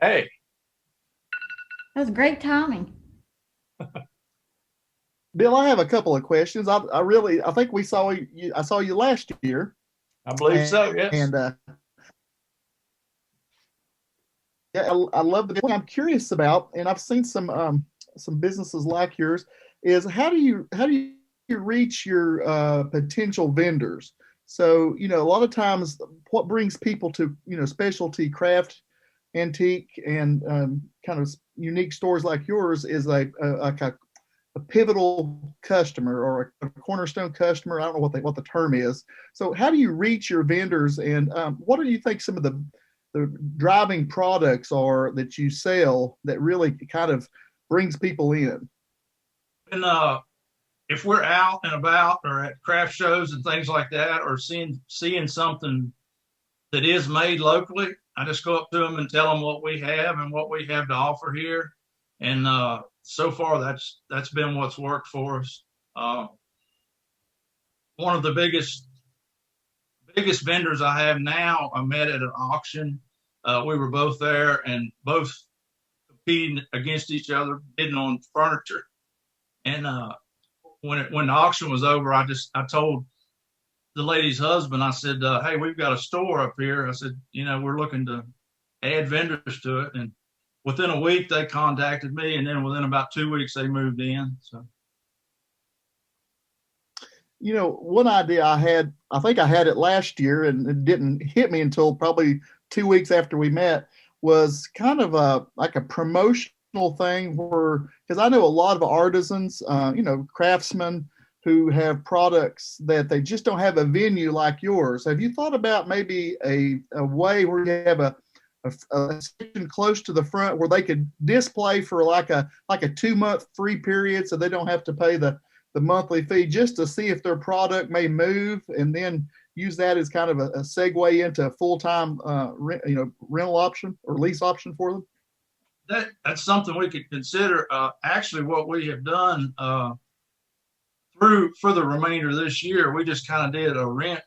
Hey. That was great timing. Bill, I have a couple of questions. I think I saw you last year. I believe so, yes. And yeah, I love the. What I'm curious about, and I've seen some businesses like yours, is how do you reach your potential vendors? So, a lot of times what brings people to, specialty craft, antique, and kind of unique stores like yours is a pivotal customer or a cornerstone customer. I don't know what the term is. So how do you reach your vendors, and what do you think some of the driving products are that you sell that really kind of brings people in? And if we're out and about or at craft shows and things like that, or seeing something that is made locally, I just go up to them and tell them what we have and what we have to offer here. And so far, that's been what's worked for us. One of the biggest vendors I have now, I met at an auction. We were both there and both competing against each other, bidding on furniture. And when the auction was over, I told the lady's husband, I said, hey, we've got a store up here. I said, we're looking to add vendors to it. And within a week, they contacted me. And then within about 2 weeks, they moved in. So, one idea I think I had it last year and it didn't hit me until probably 2 weeks after we met, was kind of like a promotional thing because I know a lot of artisans, craftsmen who have products that they just don't have a venue like yours. Have you thought about maybe a way where you have a section close to the front where they could display for like a 2-month free period, so they don't have to pay the monthly fee, just to see if their product may move, and then use that as kind of a segue into a full-time, rental option or lease option for them? That's something we could consider. Actually, what we have done for the remainder of this year, we just kind of did a rent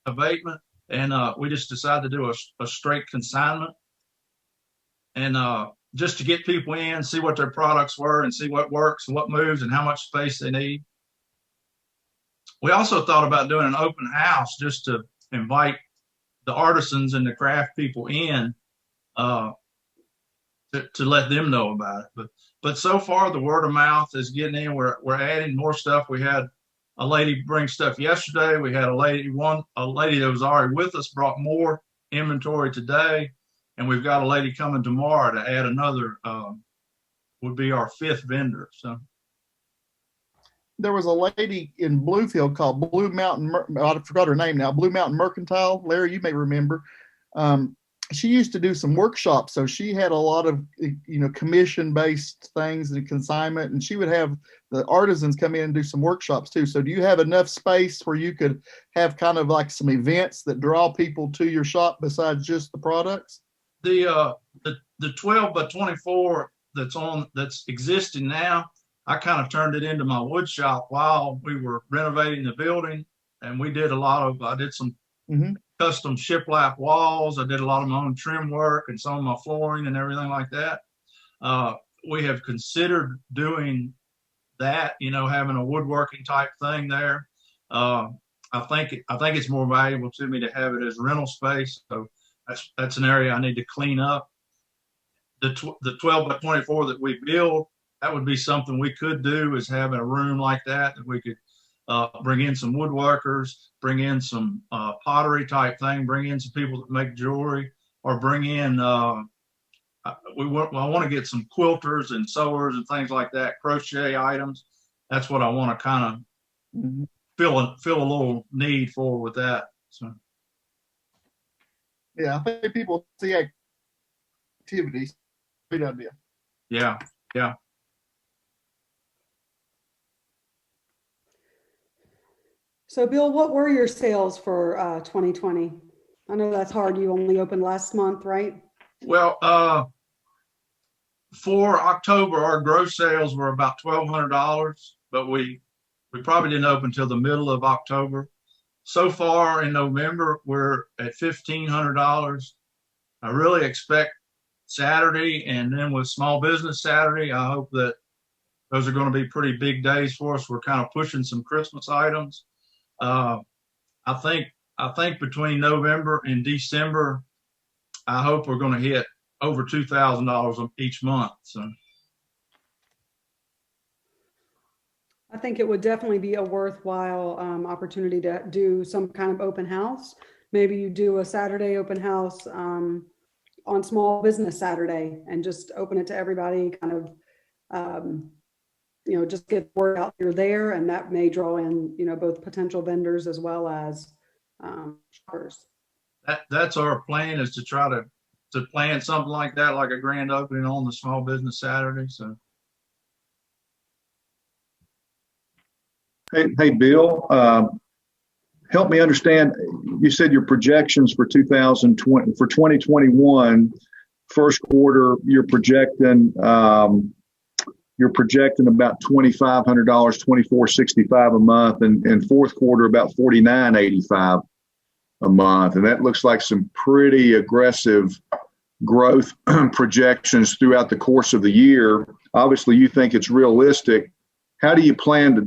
abatement, and we just decided to do a straight consignment, and just to get people in, see what their products were, and see what works, what moves, and how much space they need. We also thought about doing an open house just to invite the artisans and the craft people in, to let them know about it. But so far the word of mouth is getting in. We're adding more stuff. We had a lady bring stuff yesterday. We had a lady that was already with us brought more inventory today, and we've got a lady coming tomorrow to add another. Would be our 5th vendor. So there was a lady in Bluefield called Blue Mountain. I forgot her name now. Blue Mountain Mercantile. Larry, you may remember. She used to do some workshops, so she had a lot of commission-based things and consignment, and she would have the artisans come in and do some workshops too. So do you have enough space where you could have kind of like some events that draw people to your shop besides just the products? The 12 by 24 that's existing now, I kind of turned it into my wood shop while we were renovating the building, and I did some custom shiplap walls. I did a lot of my own trim work and some of my flooring and everything like that. We have considered doing that, having a woodworking type thing there. I think it's more valuable to me to have it as rental space. So that's an area I need to clean up. The 12 by 24 that we build, that would be something we could do, is having a room like that we could bring in some woodworkers, bring in some pottery type thing, bring in some people that make jewelry, or bring in, I want to get some quilters and sewers and things like that, crochet items. That's what I want to kind of fill a little need for with that. So. Yeah, I think people see activities. Great idea. Yeah. So, Bill, what were your sales for 2020? I know that's hard. You only opened last month, right? Well, for October, our gross sales were about $1,200, but we probably didn't open until the middle of October. So far in November, we're at $1,500. I really expect Saturday, and then with Small Business Saturday, I hope that those are going to be pretty big days for us. We're kind of pushing some Christmas items. I think between November and December, I hope we're going to hit over $2,000 each month. So I think it would definitely be a worthwhile opportunity to do some kind of open house. Maybe you do a Saturday open house on Small Business Saturday and just open it to everybody, kind of just get word out you're there, and that may draw in, both potential vendors as well as shoppers. That's our plan, is to try to plan something like that, like a grand opening on the Small Business Saturday. So. Hey, Bill, help me understand. You said your projections for 2021, first quarter, you're projecting about $2,500, $2,465 a month, and fourth quarter about $4,985 a month, and that looks like some pretty aggressive growth projections throughout the course of the year. Obviously, you think it's realistic. How do you plan to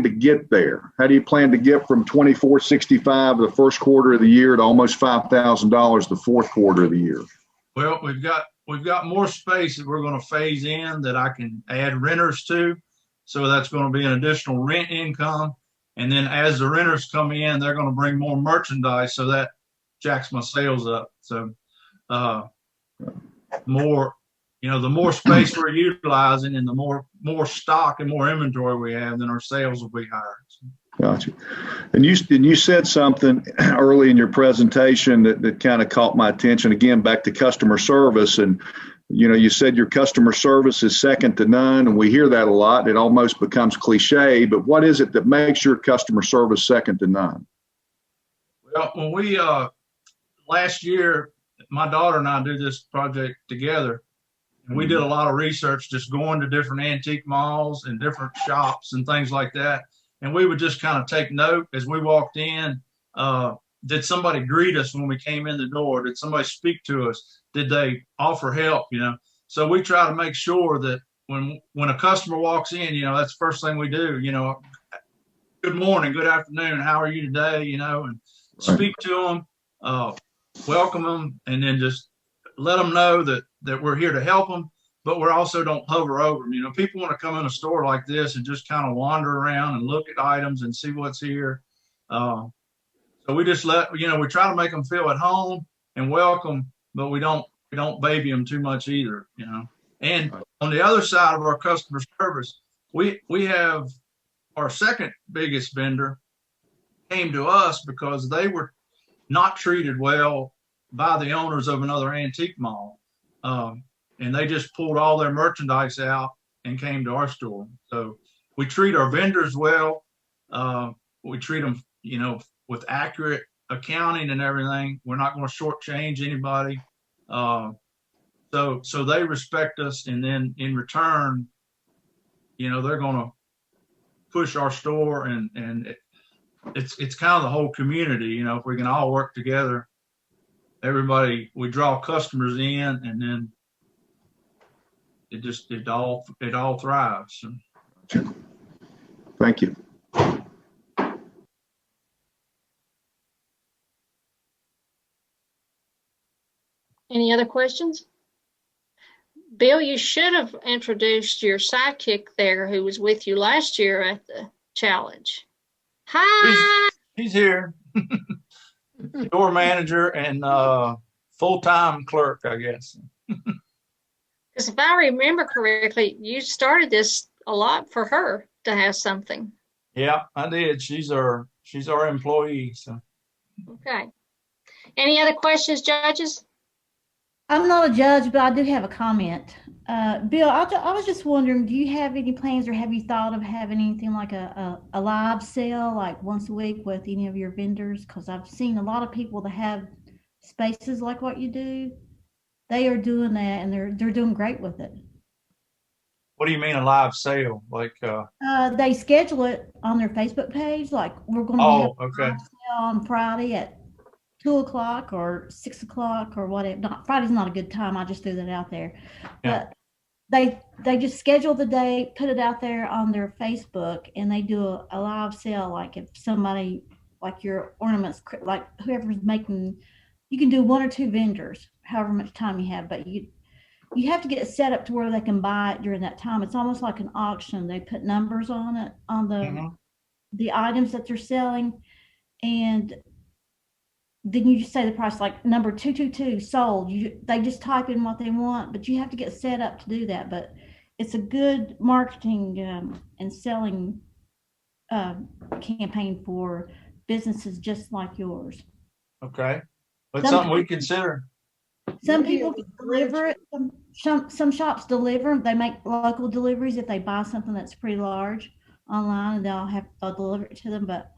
get there? How do you plan to get from $2,465 the first quarter of the year to almost $5,000 the fourth quarter of the year? Well, we've got more space that we're going to phase in that I can add renters to. So that's going to be an additional rent income. And then as the renters come in, they're going to bring more merchandise. So that jacks my sales up. So more, the more space we're utilizing and the more stock and more inventory we have, then our sales will be higher. Gotcha. And you said something early in your presentation that kind of caught my attention. Again, back to customer service, and You said your customer service is second to none, and we hear that a lot. It almost becomes cliche, but what is it that makes your customer service second to none? Well, when we last year, my daughter and I did this project together, and we did a lot of research, just going to different antique malls and different shops and things like that. And we would just kind of take note as we walked in. Did somebody greet us when we came in the door? Did somebody speak to us? Did they offer help? So we try to make sure that when a customer walks in, that's the first thing we do. Good morning, good afternoon, how are you today? And speak to them, welcome them, and then just let them know that we're here to help them, but we also don't hover over them. People want to come in a store like this and just kind of wander around and look at items and see what's here. So we just we try to make them feel at home and welcome, but we don't baby them too much either. And on the other side of our customer service, we have our second biggest vendor came to us because they were not treated well by the owners of another antique mall. And they just pulled all their merchandise out and came to our store. So we treat our vendors well. We treat them, with accurate accounting and everything. We're not going to shortchange anybody. So they respect us, and then in return, they're going to push our store, and it's kind of the whole community. If we can all work together, we draw customers in, and then it all thrives. Thank you. Any other questions? Bill, you should have introduced your sidekick there who was with you last year at the challenge. Hi. He's here. Store manager and full-time clerk, I guess. Because if I remember correctly, you started this a lot for her to have something. Yeah, I did. She's our employee. So. Okay. Any other questions, judges? I'm not a judge, but I do have a comment. Bill, I was just wondering, do you have any plans, or have you thought of having anything like a live sale, like once a week with any of your vendors? Because I've seen a lot of people that have spaces like what you do. They are doing that, and they're doing great with it. What do you mean a live sale? Like they schedule it on their Facebook page. Like, we're going to have a live sale on Friday at 2:00 or 6:00 or whatever. Friday's not a good time. I just threw that out there. Yeah. But they just schedule the day, put it out there on their Facebook, and they do a live sale. Like, if somebody, like your ornaments, like whoever's making, you can do one or two vendors, however much time you have, but you have to get it set up to where they can buy it during that time. It's almost like an auction. They put numbers on it, on the items that they're selling, and then you just say the price, like number 222 sold. They just type in what they want, but you have to get set up to do that. But it's a good marketing and selling campaign for businesses just like yours. Okay, but something we consider. Some people deliver it. Some shops deliver. They make local deliveries if they buy something that's pretty large online, and they'll deliver it to them. But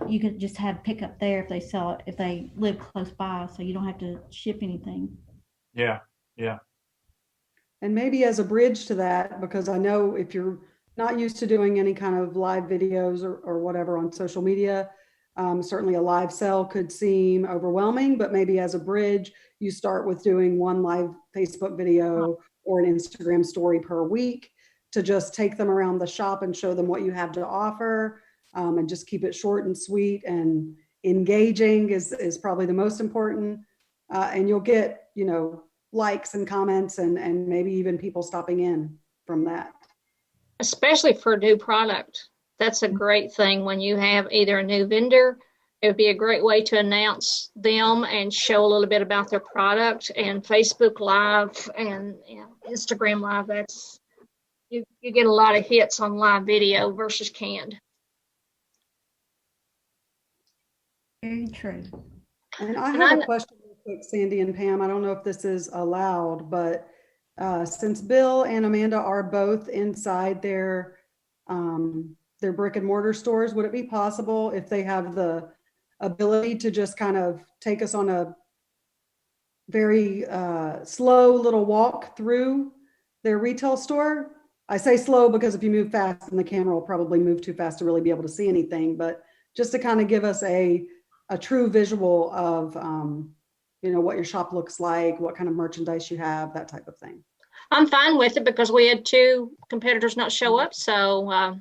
you could just have pickup there if they sell it, if they live close by, so you don't have to ship anything. Yeah. And maybe as a bridge to that, because I know if you're not used to doing any kind of live videos or whatever on social media, certainly a live sale could seem overwhelming, but maybe as a bridge, you start with doing one live Facebook video or an Instagram story per week to just take them around the shop and show them what you have to offer. And just keep it short and sweet, and engaging is probably the most important. And you'll get, likes and comments and maybe even people stopping in from that. Especially for a new product. That's a great thing when you have either a new vendor. It would be a great way to announce them and show a little bit about their product. And Facebook Live and Instagram Live, you get a lot of hits on live video versus canned. Very true. And I have a question real quick, Sandy and Pam. I don't know if this is allowed, but Since Bill and Amanda are both inside their brick and mortar stores, would it be possible if they have the ability to just kind of take us on a very slow little walk through their retail store? I say slow because if you move fast, then the camera will probably move too fast to really be able to see anything, but just to kind of give us a true visual of what your shop looks like, what kind of merchandise you have, that type of thing. I'm fine with it because we had two competitors not show up. So,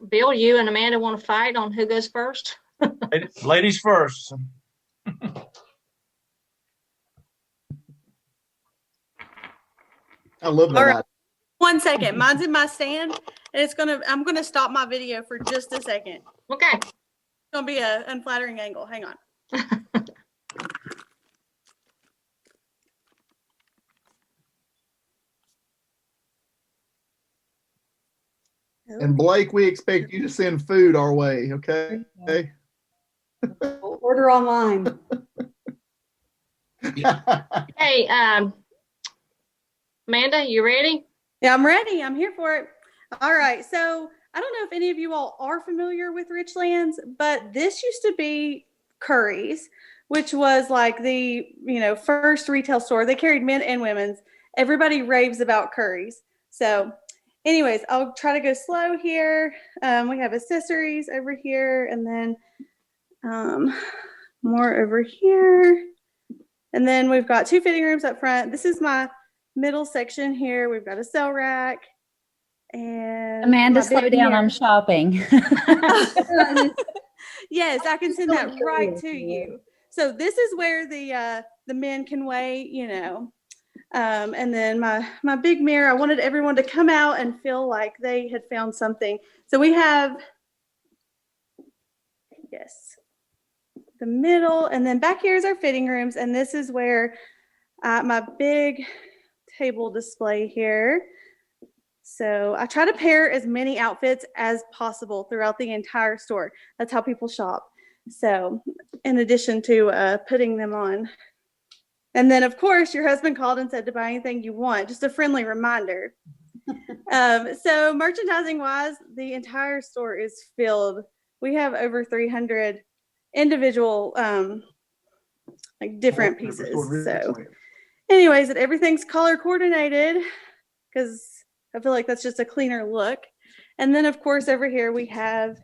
Bill, you and Amanda want to fight on who goes first? Ladies first. I love that. All right. 1 second. Mine's in my stand, and I'm gonna stop my video for just a second. Okay. It's gonna be an unflattering angle. Hang on. And Blake, we expect you to send food our way, okay? Okay. We'll order online. Hey, Amanda, you ready? Yeah, I'm ready. I'm here for it. All right. So I don't know if any of you all are familiar with Richlands, but this used to be Curry's, which was like the first retail store. They carried men and women's. Everybody raves about Curry's. So anyways, I'll try to go slow here. We have accessories over here, and then more over here. And then we've got two fitting rooms up front. This is my middle section here. We've got a cell rack. And Amanda, slow down. I'm shopping. Yes, I can send that right to you. So this is where the men can weigh, and then my big mirror. I wanted everyone to come out and feel like they had found something. So we have, the middle, and then back here is our fitting rooms, and this is where my big table display here. So I try to pair as many outfits as possible throughout the entire store. That's how people shop. So in addition to putting them on. And then, of course, your husband called and said to buy anything you want. Just a friendly reminder. So merchandising wise, the entire store is filled. We have over 300 individual different pieces. So anyways, everything's color coordinated because I feel like that's just a cleaner look. And then, of course, over here we have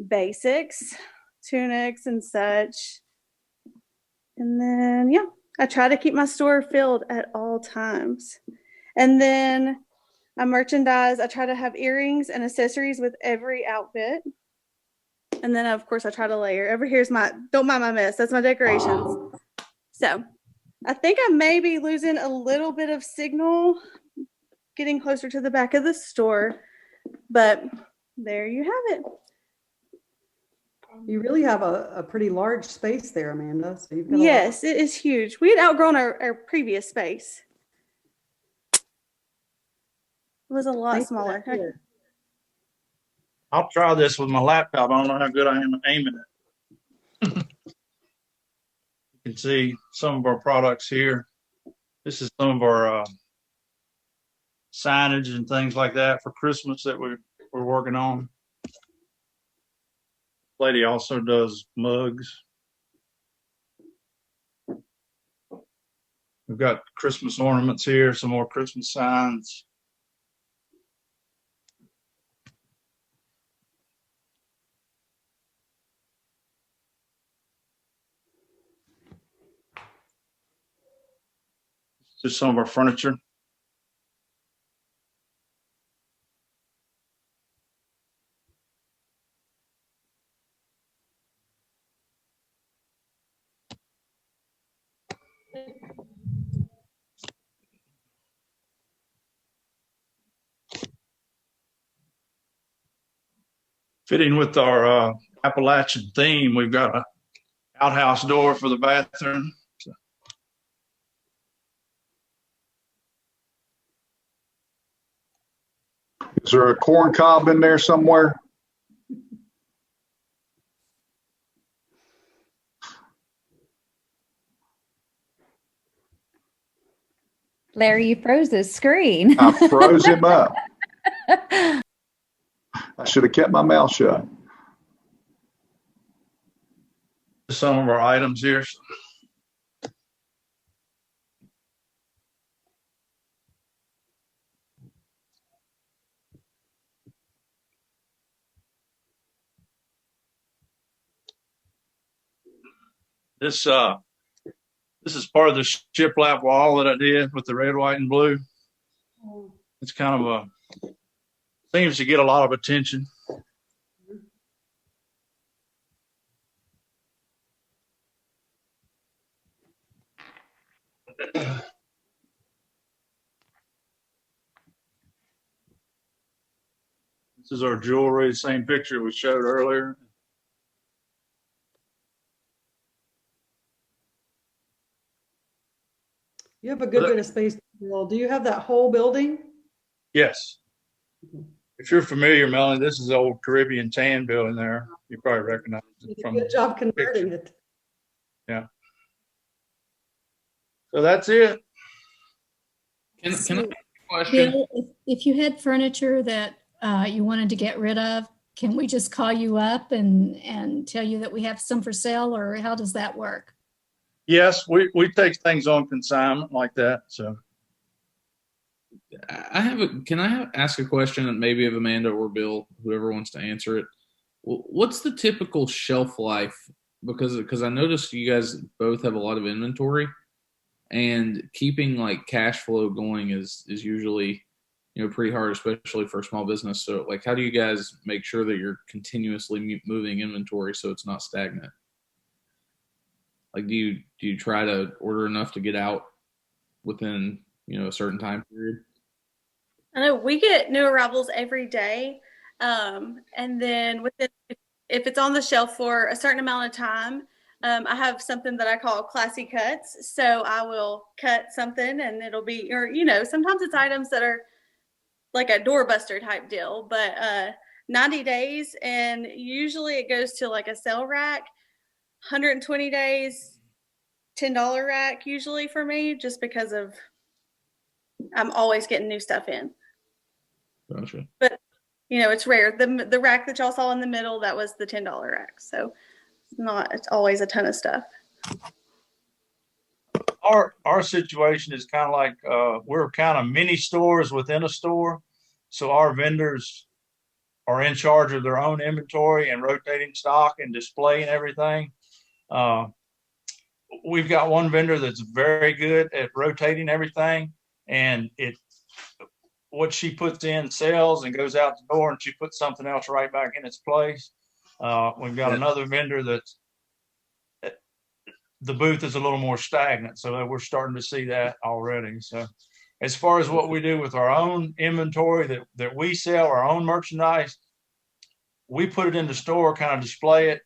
basics, tunics and such. And then, yeah, I try to keep my store filled at all times. And then I merchandise. I try to have earrings and accessories with every outfit. And then, of course, I try to layer. Over here's don't mind my mess. That's my decorations. So I think I may be losing a little bit of signal getting closer to the back of the store, but there you have it. You really have a pretty large space there, Amanda. So you've got yes, it is huge. We had outgrown our previous space. It was a lot smaller. I'll try this with my laptop. I don't know how good I am at aiming it. You can see some of our products here. This is some of our signage and things like that for Christmas that we're working on. Lady also does mugs. We've got Christmas ornaments here, some more Christmas signs. Just some of our furniture. Fitting with our Appalachian theme, we've got an outhouse door for the bathroom. So. Is there a corn cob in there somewhere? Larry, you froze his screen. I froze him up. I should have kept my mouth shut. Some of our items here. This is part of the shiplap wall that I did with the red, white, and blue. It's kind of seems to get a lot of attention. This is our jewelry, same picture we showed earlier. You have a good bit of space to build. Do you have that whole building? Yes. If you're familiar, Melanie, this is the old Caribbean tan building there. You probably recognize it from Good job converting it. Yeah. So that's it. Can I ask a question? Bill, if you had furniture that you wanted to get rid of, can we just call you up and tell you that we have some for sale, or how does that work? Yes, we take things on consignment like that. So can I ask a question, maybe of Amanda or Bill, whoever wants to answer it? What's the typical shelf life? Because I noticed you guys both have a lot of inventory, and keeping like cash flow going is usually, pretty hard, especially for a small business. So like, how do you guys make sure that you're continuously moving inventory so it's not stagnant? Like, do you try to order enough to get out within, a certain time period? I know we get new arrivals every day. And then if it's on the shelf for a certain amount of time, I have something that I call classy cuts. So I will cut something and it'll be, or, sometimes it's items that are like a doorbuster type deal, but 90 days. And usually it goes to like a sale rack, 120 days, $10 rack usually for me, just because of I'm always getting new stuff in. Gotcha. But it's rare. The rack that y'all saw in the middle, that was the $10 rack. So it's always a ton of stuff. Our situation is kind of like we're kind of mini stores within a store. So our vendors are in charge of their own inventory and rotating stock and displaying everything. We've got one vendor that's very good at rotating everything, and what she puts in sells and goes out the door, and she puts something else right back in its place. We've got another vendor that's the booth is a little more stagnant, so we're starting to see that already. So as far as what we do with our own inventory that we sell, our own merchandise, we put it in the store, kind of display it,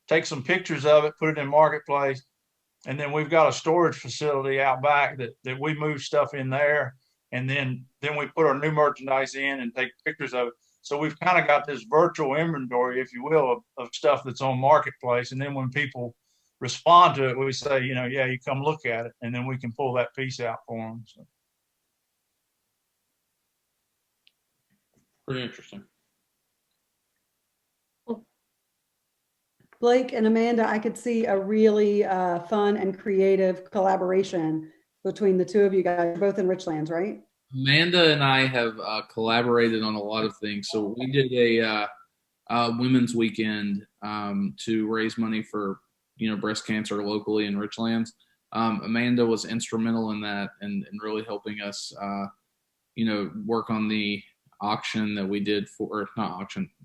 take some pictures of it, put it in Marketplace. And then we've got a storage facility out back that we move stuff in there. And then we put our new merchandise in and take pictures of it. So we've kind of got this virtual inventory, if you will, of stuff that's on Marketplace. And then when people respond to it, we say, yeah, you come look at it. And then we can pull that piece out for them. So. Pretty interesting. Blake and Amanda, I could see a really fun and creative collaboration between the two of you guys, both in Richlands, right? Amanda and I have collaborated on a lot of things. So we did a women's weekend to raise money for breast cancer locally in Richlands. Amanda was instrumental in that and really helping us work on the auction that we did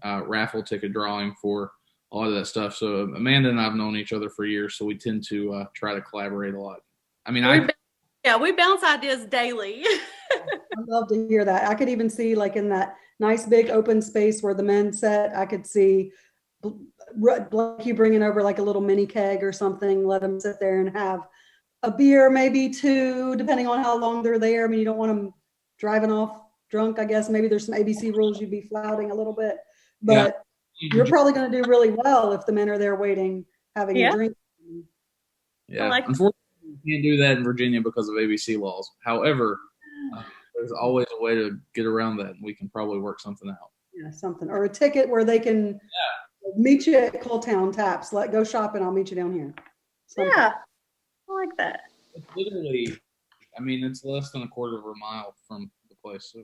raffle ticket drawing for a lot of that stuff. So Amanda and I have known each other for years, so we tend to try to collaborate a lot. I mean, we bounce ideas daily. I'd love to hear that. I could even see like in that nice big open space where the men sat, I could see like you bringing over like a little mini keg or something, let them sit there and have a beer, maybe two, depending on how long they're there. I mean, you don't want them driving off drunk, I guess. Maybe there's some ABC rules you'd be flouting a little bit, but you're probably going to do really well if the men are there waiting, having a drink. Yeah, unfortunately, you can't do that in Virginia because of ABC laws. However, there's always a way to get around that, and we can probably work something out. Yeah, something, or a ticket where they can meet you at Coal Town Taps. Go shopping. I'll meet you down here. Something. Yeah, I like that. It's literally, I mean, it's less than a quarter of a mile from the place. So.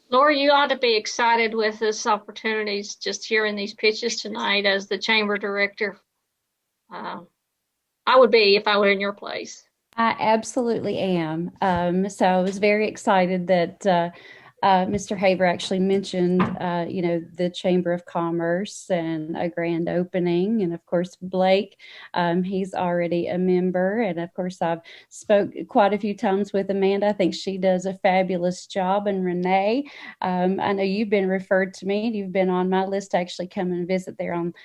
Laura, you ought to be excited with this opportunities just hearing these pitches tonight as the chamber director. I would be if I were in your place. I absolutely am. So I was very excited that Mr. Haber actually mentioned, the Chamber of Commerce and a grand opening. And of course, Blake, he's already a member. And of course, I've spoke quite a few times with Amanda. I think she does a fabulous job. And Renee, I know you've been referred to me and you've been on my list to actually come and visit there on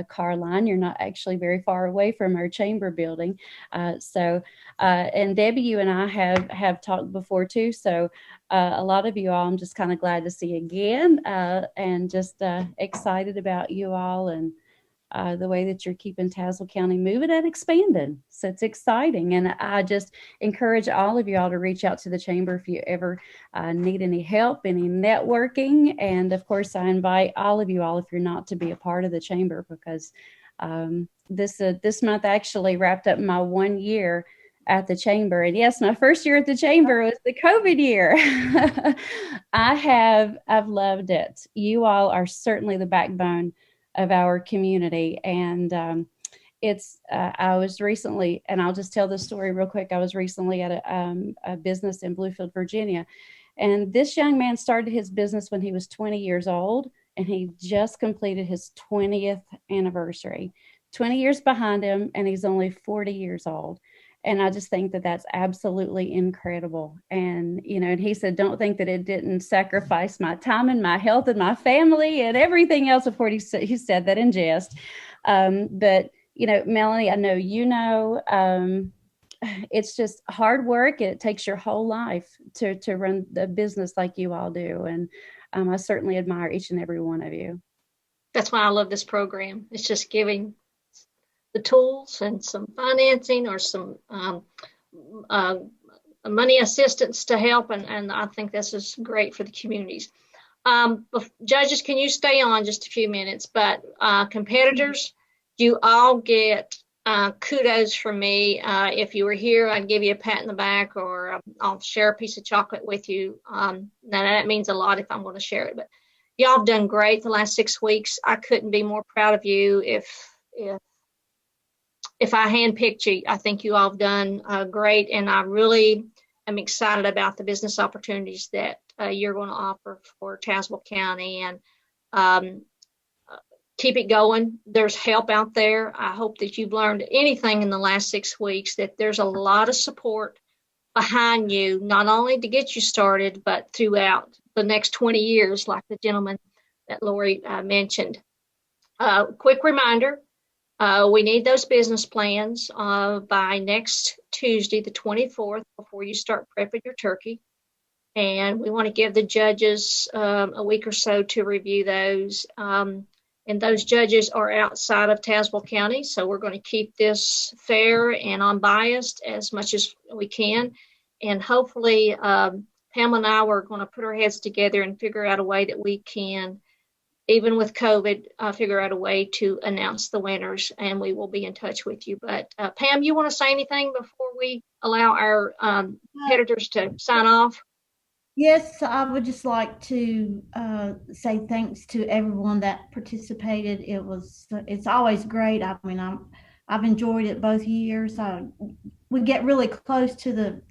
Carline. You're not actually very far away from our chamber building. And Debbie, you and I have talked before too. So a lot of you all, I'm just kind of glad to see again, and just excited about you all and the way that you're keeping Tazewell County moving and expanding. So it's exciting. And I just encourage all of you all to reach out to the chamber if you ever need any help, any networking. And of course, I invite all of you all, if you're not, to be a part of the chamber, because this month actually wrapped up my 1 year at the chamber. And yes, my first year at the chamber was the COVID year. I've loved it. You all are certainly the backbone of our community. And I was recently, and I'll just tell this story real quick. I was recently at a business in Bluefield, Virginia. And this young man started his business when he was 20 years old, and he just completed his 20th anniversary. 20 years behind him, and he's only 40 years old. And I just think that that's absolutely incredible. And, and he said, don't think that it didn't sacrifice my time and my health and my family and everything else. Of course, he said that in jest. But, Melanie, I know, it's just hard work. It takes your whole life to run the business like you all do. And I certainly admire each and every one of you. That's why I love this program. It's just giving the tools and some financing or some money assistance to help. And I think this is great for the communities. Judges, can you stay on just a few minutes? But competitors, you all get kudos from me. If you were here, I'd give you a pat in the back, or I'll share a piece of chocolate with you. Now that means a lot if I'm going to share it. But y'all have done great the last 6 weeks. I couldn't be more proud of you. If I handpicked you, I think you all have done great, and I really am excited about the business opportunities that you're going to offer for Tazewell County, and keep it going. There's help out there. I hope that you've learned anything in the last 6 weeks, that there's a lot of support behind you, not only to get you started, but throughout the next 20 years, like the gentleman that Lori mentioned. Quick reminder, we need those business plans by next Tuesday, the 24th, before you start prepping your turkey. And we want to give the judges a week or so to review those. And those judges are outside of Tazewell County, so we're going to keep this fair and unbiased as much as we can. And hopefully, Pam and I are going to put our heads together and figure out a way that we can, even with COVID, figure out a way to announce the winners, and we will be in touch with you. But Pam, you want to say anything before we allow our competitors to sign off? Yes, I would just like to say thanks to everyone that participated. It's always great. I mean, I've enjoyed it both years. We get really close to the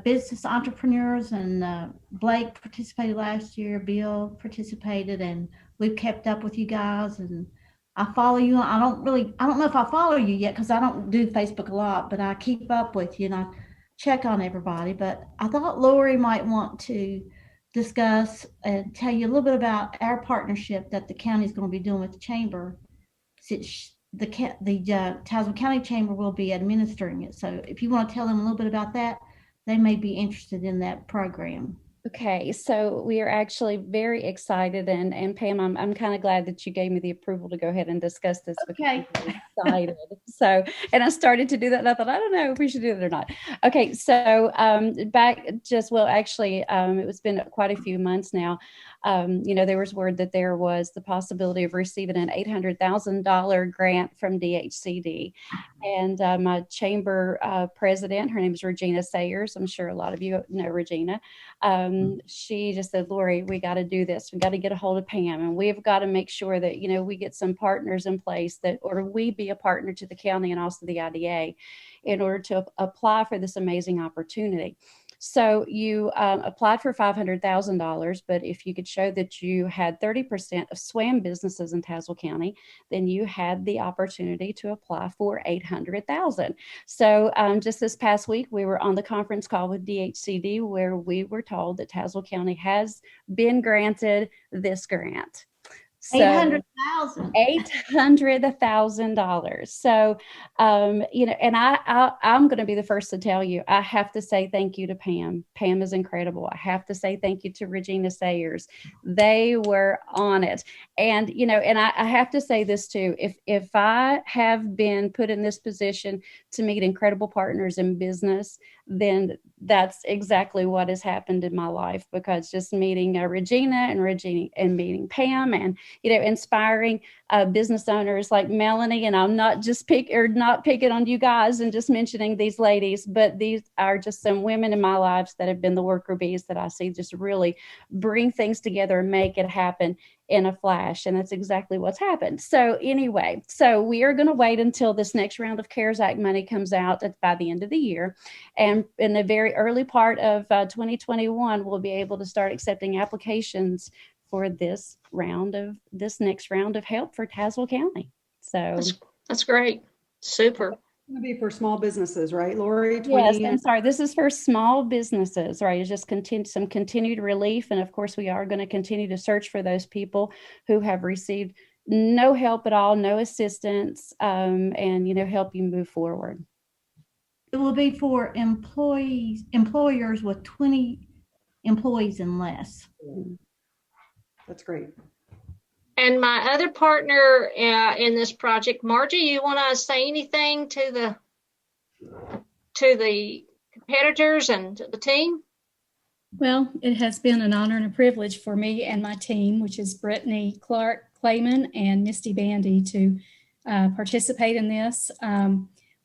business entrepreneurs, and Blake participated last year. Bill participated, and we've kept up with you guys. And I follow you. I don't know if I follow you yet because I don't do Facebook a lot, but I keep up with you and I check on everybody. But I thought Lori might want to discuss and tell you a little bit about our partnership that the county is going to be doing with the chamber, since the Tazewell County Chamber will be administering it. So if you want to tell them a little bit about that, they may be interested in that program. Okay, so we are actually very excited, and Pam, I'm kind of glad that you gave me the approval to go ahead and discuss this because Okay. I'm really excited. So, and I started to do that, and I thought, I don't know if we should do it or not. Okay, so it was been quite a few months now. There was word that there was the possibility of receiving an $800,000 grant from DHCD. And my chamber president, her name is Regina Sayers. I'm sure a lot of you know Regina. She just said, Lori, we got to do this. We got to get a hold of Pam, and we've got to make sure that, we get some partners in place or we be a partner to the county and also the IDA in order to apply for this amazing opportunity. So you applied for $500,000, but if you could show that you had 30% of SWAM businesses in Tazewell County, then you had the opportunity to apply for $800,000. So just this past week, we were on the conference call with DHCD where we were told that Tazewell County has been granted this grant. So $800,000. So, and I'm going to be the first to tell you, I have to say thank you to Pam. Pam is incredible. I have to say thank you to Regina Sayers. They were on it. And, and I have to say this too, if I have been put in this position to meet incredible partners in business, then that's exactly what has happened in my life, because just meeting Regina and meeting Pam and, inspiring business owners like Melanie. And I'm not picking on you guys and just mentioning these ladies, but these are just some women in my lives that have been the worker bees that I see just really bring things together and make it happen in a flash. And that's exactly what's happened. So anyway, we are going to wait until this next round of CARES Act money comes out by the end of the year. And in the very early part of 2021, we'll be able to start accepting applications for this next round of help for Tazewell County. So that's great. Super. It's going to be for small businesses, right, Lori? Yes, I'm sorry. This is for small businesses, right? It's just some continued relief. And of course, we are going to continue to search for those people who have received no help at all, no assistance, and, help you move forward. It will be for employers with 20 employees and less. That's great. And my other partner in this project, Margie, you want to say anything to the competitors and to the team? Well, it has been an honor and a privilege for me and my team, which is Brittany Clark Clayman and Misty Bandy, to participate in this.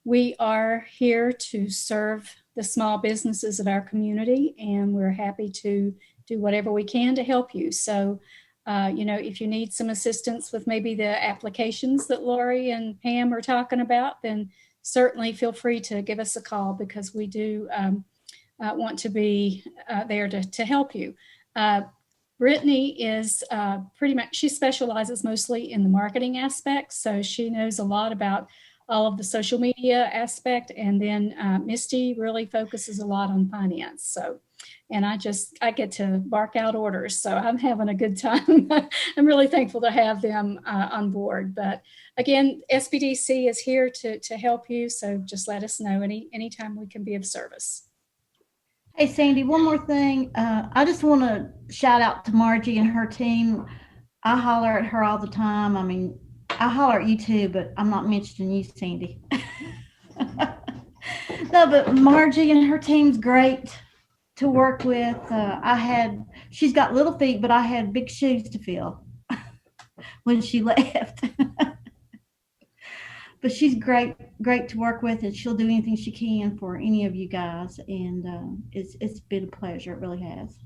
We are here to serve the small businesses of our community, and we're happy to do whatever we can to help you. So, if you need some assistance with maybe the applications that Lori and Pam are talking about, then certainly feel free to give us a call, because we do want to be there to help you. Brittany is pretty much, she specializes mostly in the marketing aspect. So she knows a lot about all of the social media aspect. And then Misty really focuses a lot on finance. So, and I get to bark out orders. So I'm having a good time. I'm really thankful to have them on board. But again, SBDC is here to help you. So just let us know anytime we can be of service. Hey, Sandy, one more thing. I just want to shout out to Margie and her team. I holler at her all the time. I mean, I holler at you too, but I'm not mentioning you, Sandy. No, but Margie and her team's great to work with. She's got little feet, but I had big shoes to fill when she left. But she's great to work with, and she'll do anything she can for any of you guys. And it's been a pleasure. It really has.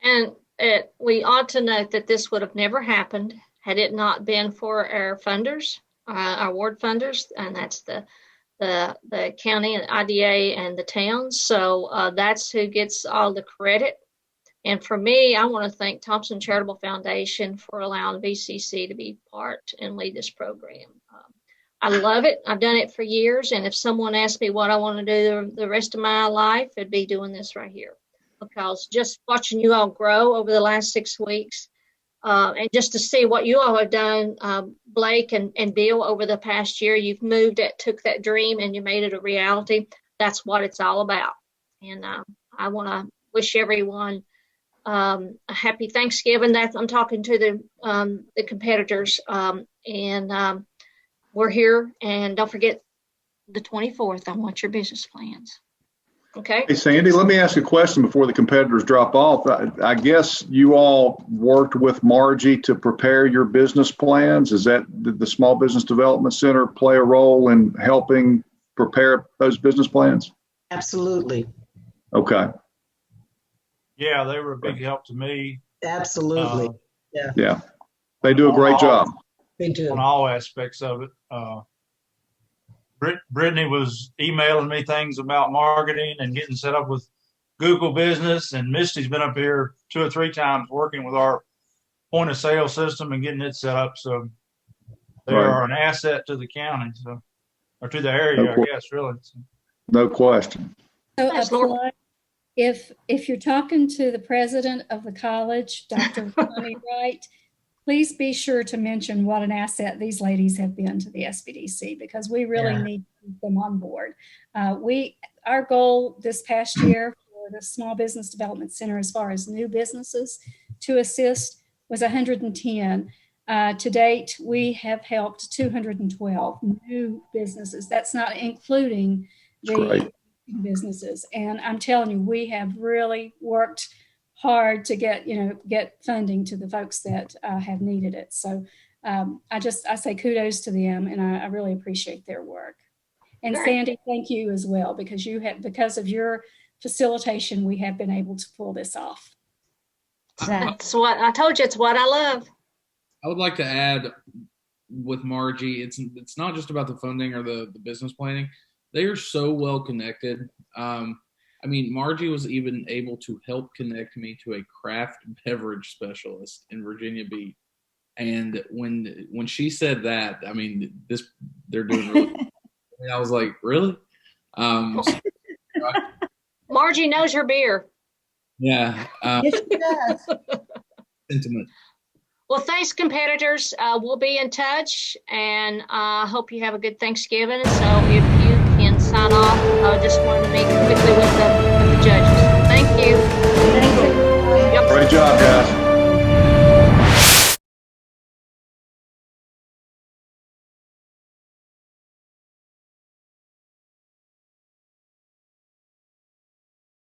And we ought to note that this would have never happened had it not been for our funders, our ward funders, and that's the county and IDA and the towns. So that's who gets all the credit. And for me, I want to thank Thompson Charitable Foundation for allowing VCC to be part and lead this program. I love it. I've done it for years. And if someone asked me what I want to do the rest of my life, it'd be doing this right here. Because just watching you all grow over the last 6 weeks, and just to see what you all have done, Blake and Bill, over the past year, you've took that dream and you made it a reality. That's what it's all about. And I want to wish everyone a happy Thanksgiving. I'm talking to the competitors, and we're here. And don't forget the 24th. I want your business plans. Okay. Hey, Sandy, let me ask a question before the competitors drop off. I guess you all worked with Margie to prepare your business plans. Did the Small Business Development Center play a role in helping prepare those business plans? Absolutely. Okay. Yeah, they were a big help to me. Absolutely. Yeah. They do a great job. They do. On all aspects of it. Brittany was emailing me things about marketing and getting set up with Google Business, and Misty's been up here 2 or 3 times working with our point of sale system and getting it set up. So they are an asset to the county, or to the area, I guess, really. So. No question. So if you're talking to the president of the college, Dr. Ronnie Wright, please be sure to mention what an asset these ladies have been to the SBDC, because we really need to keep them on board. Our goal this past year for the Small Business Development Center, as far as new businesses to assist, was 110. To date, we have helped 212 new businesses. That's not including the businesses. And I'm telling you, we have really worked hard to get funding to the folks that have needed it. So I say kudos to them, and I really appreciate their work. And Sandy, thank you as well, because of your facilitation, we have been able to pull this off. That's what I told you. It's what I love. I would like to add with Margie, it's not just about the funding or the business planning. They are so well connected. Margie was even able to help connect me to a craft beverage specialist in Virginia Beach. And when she said that, they're doing really good. I was like, really? Margie knows her beer. Yeah. Yes, she does. Sentiment. Well, thanks, competitors. We'll be in touch, and I hope you have a good Thanksgiving. So if you can sign off, I just wanted to meet quickly with the judges.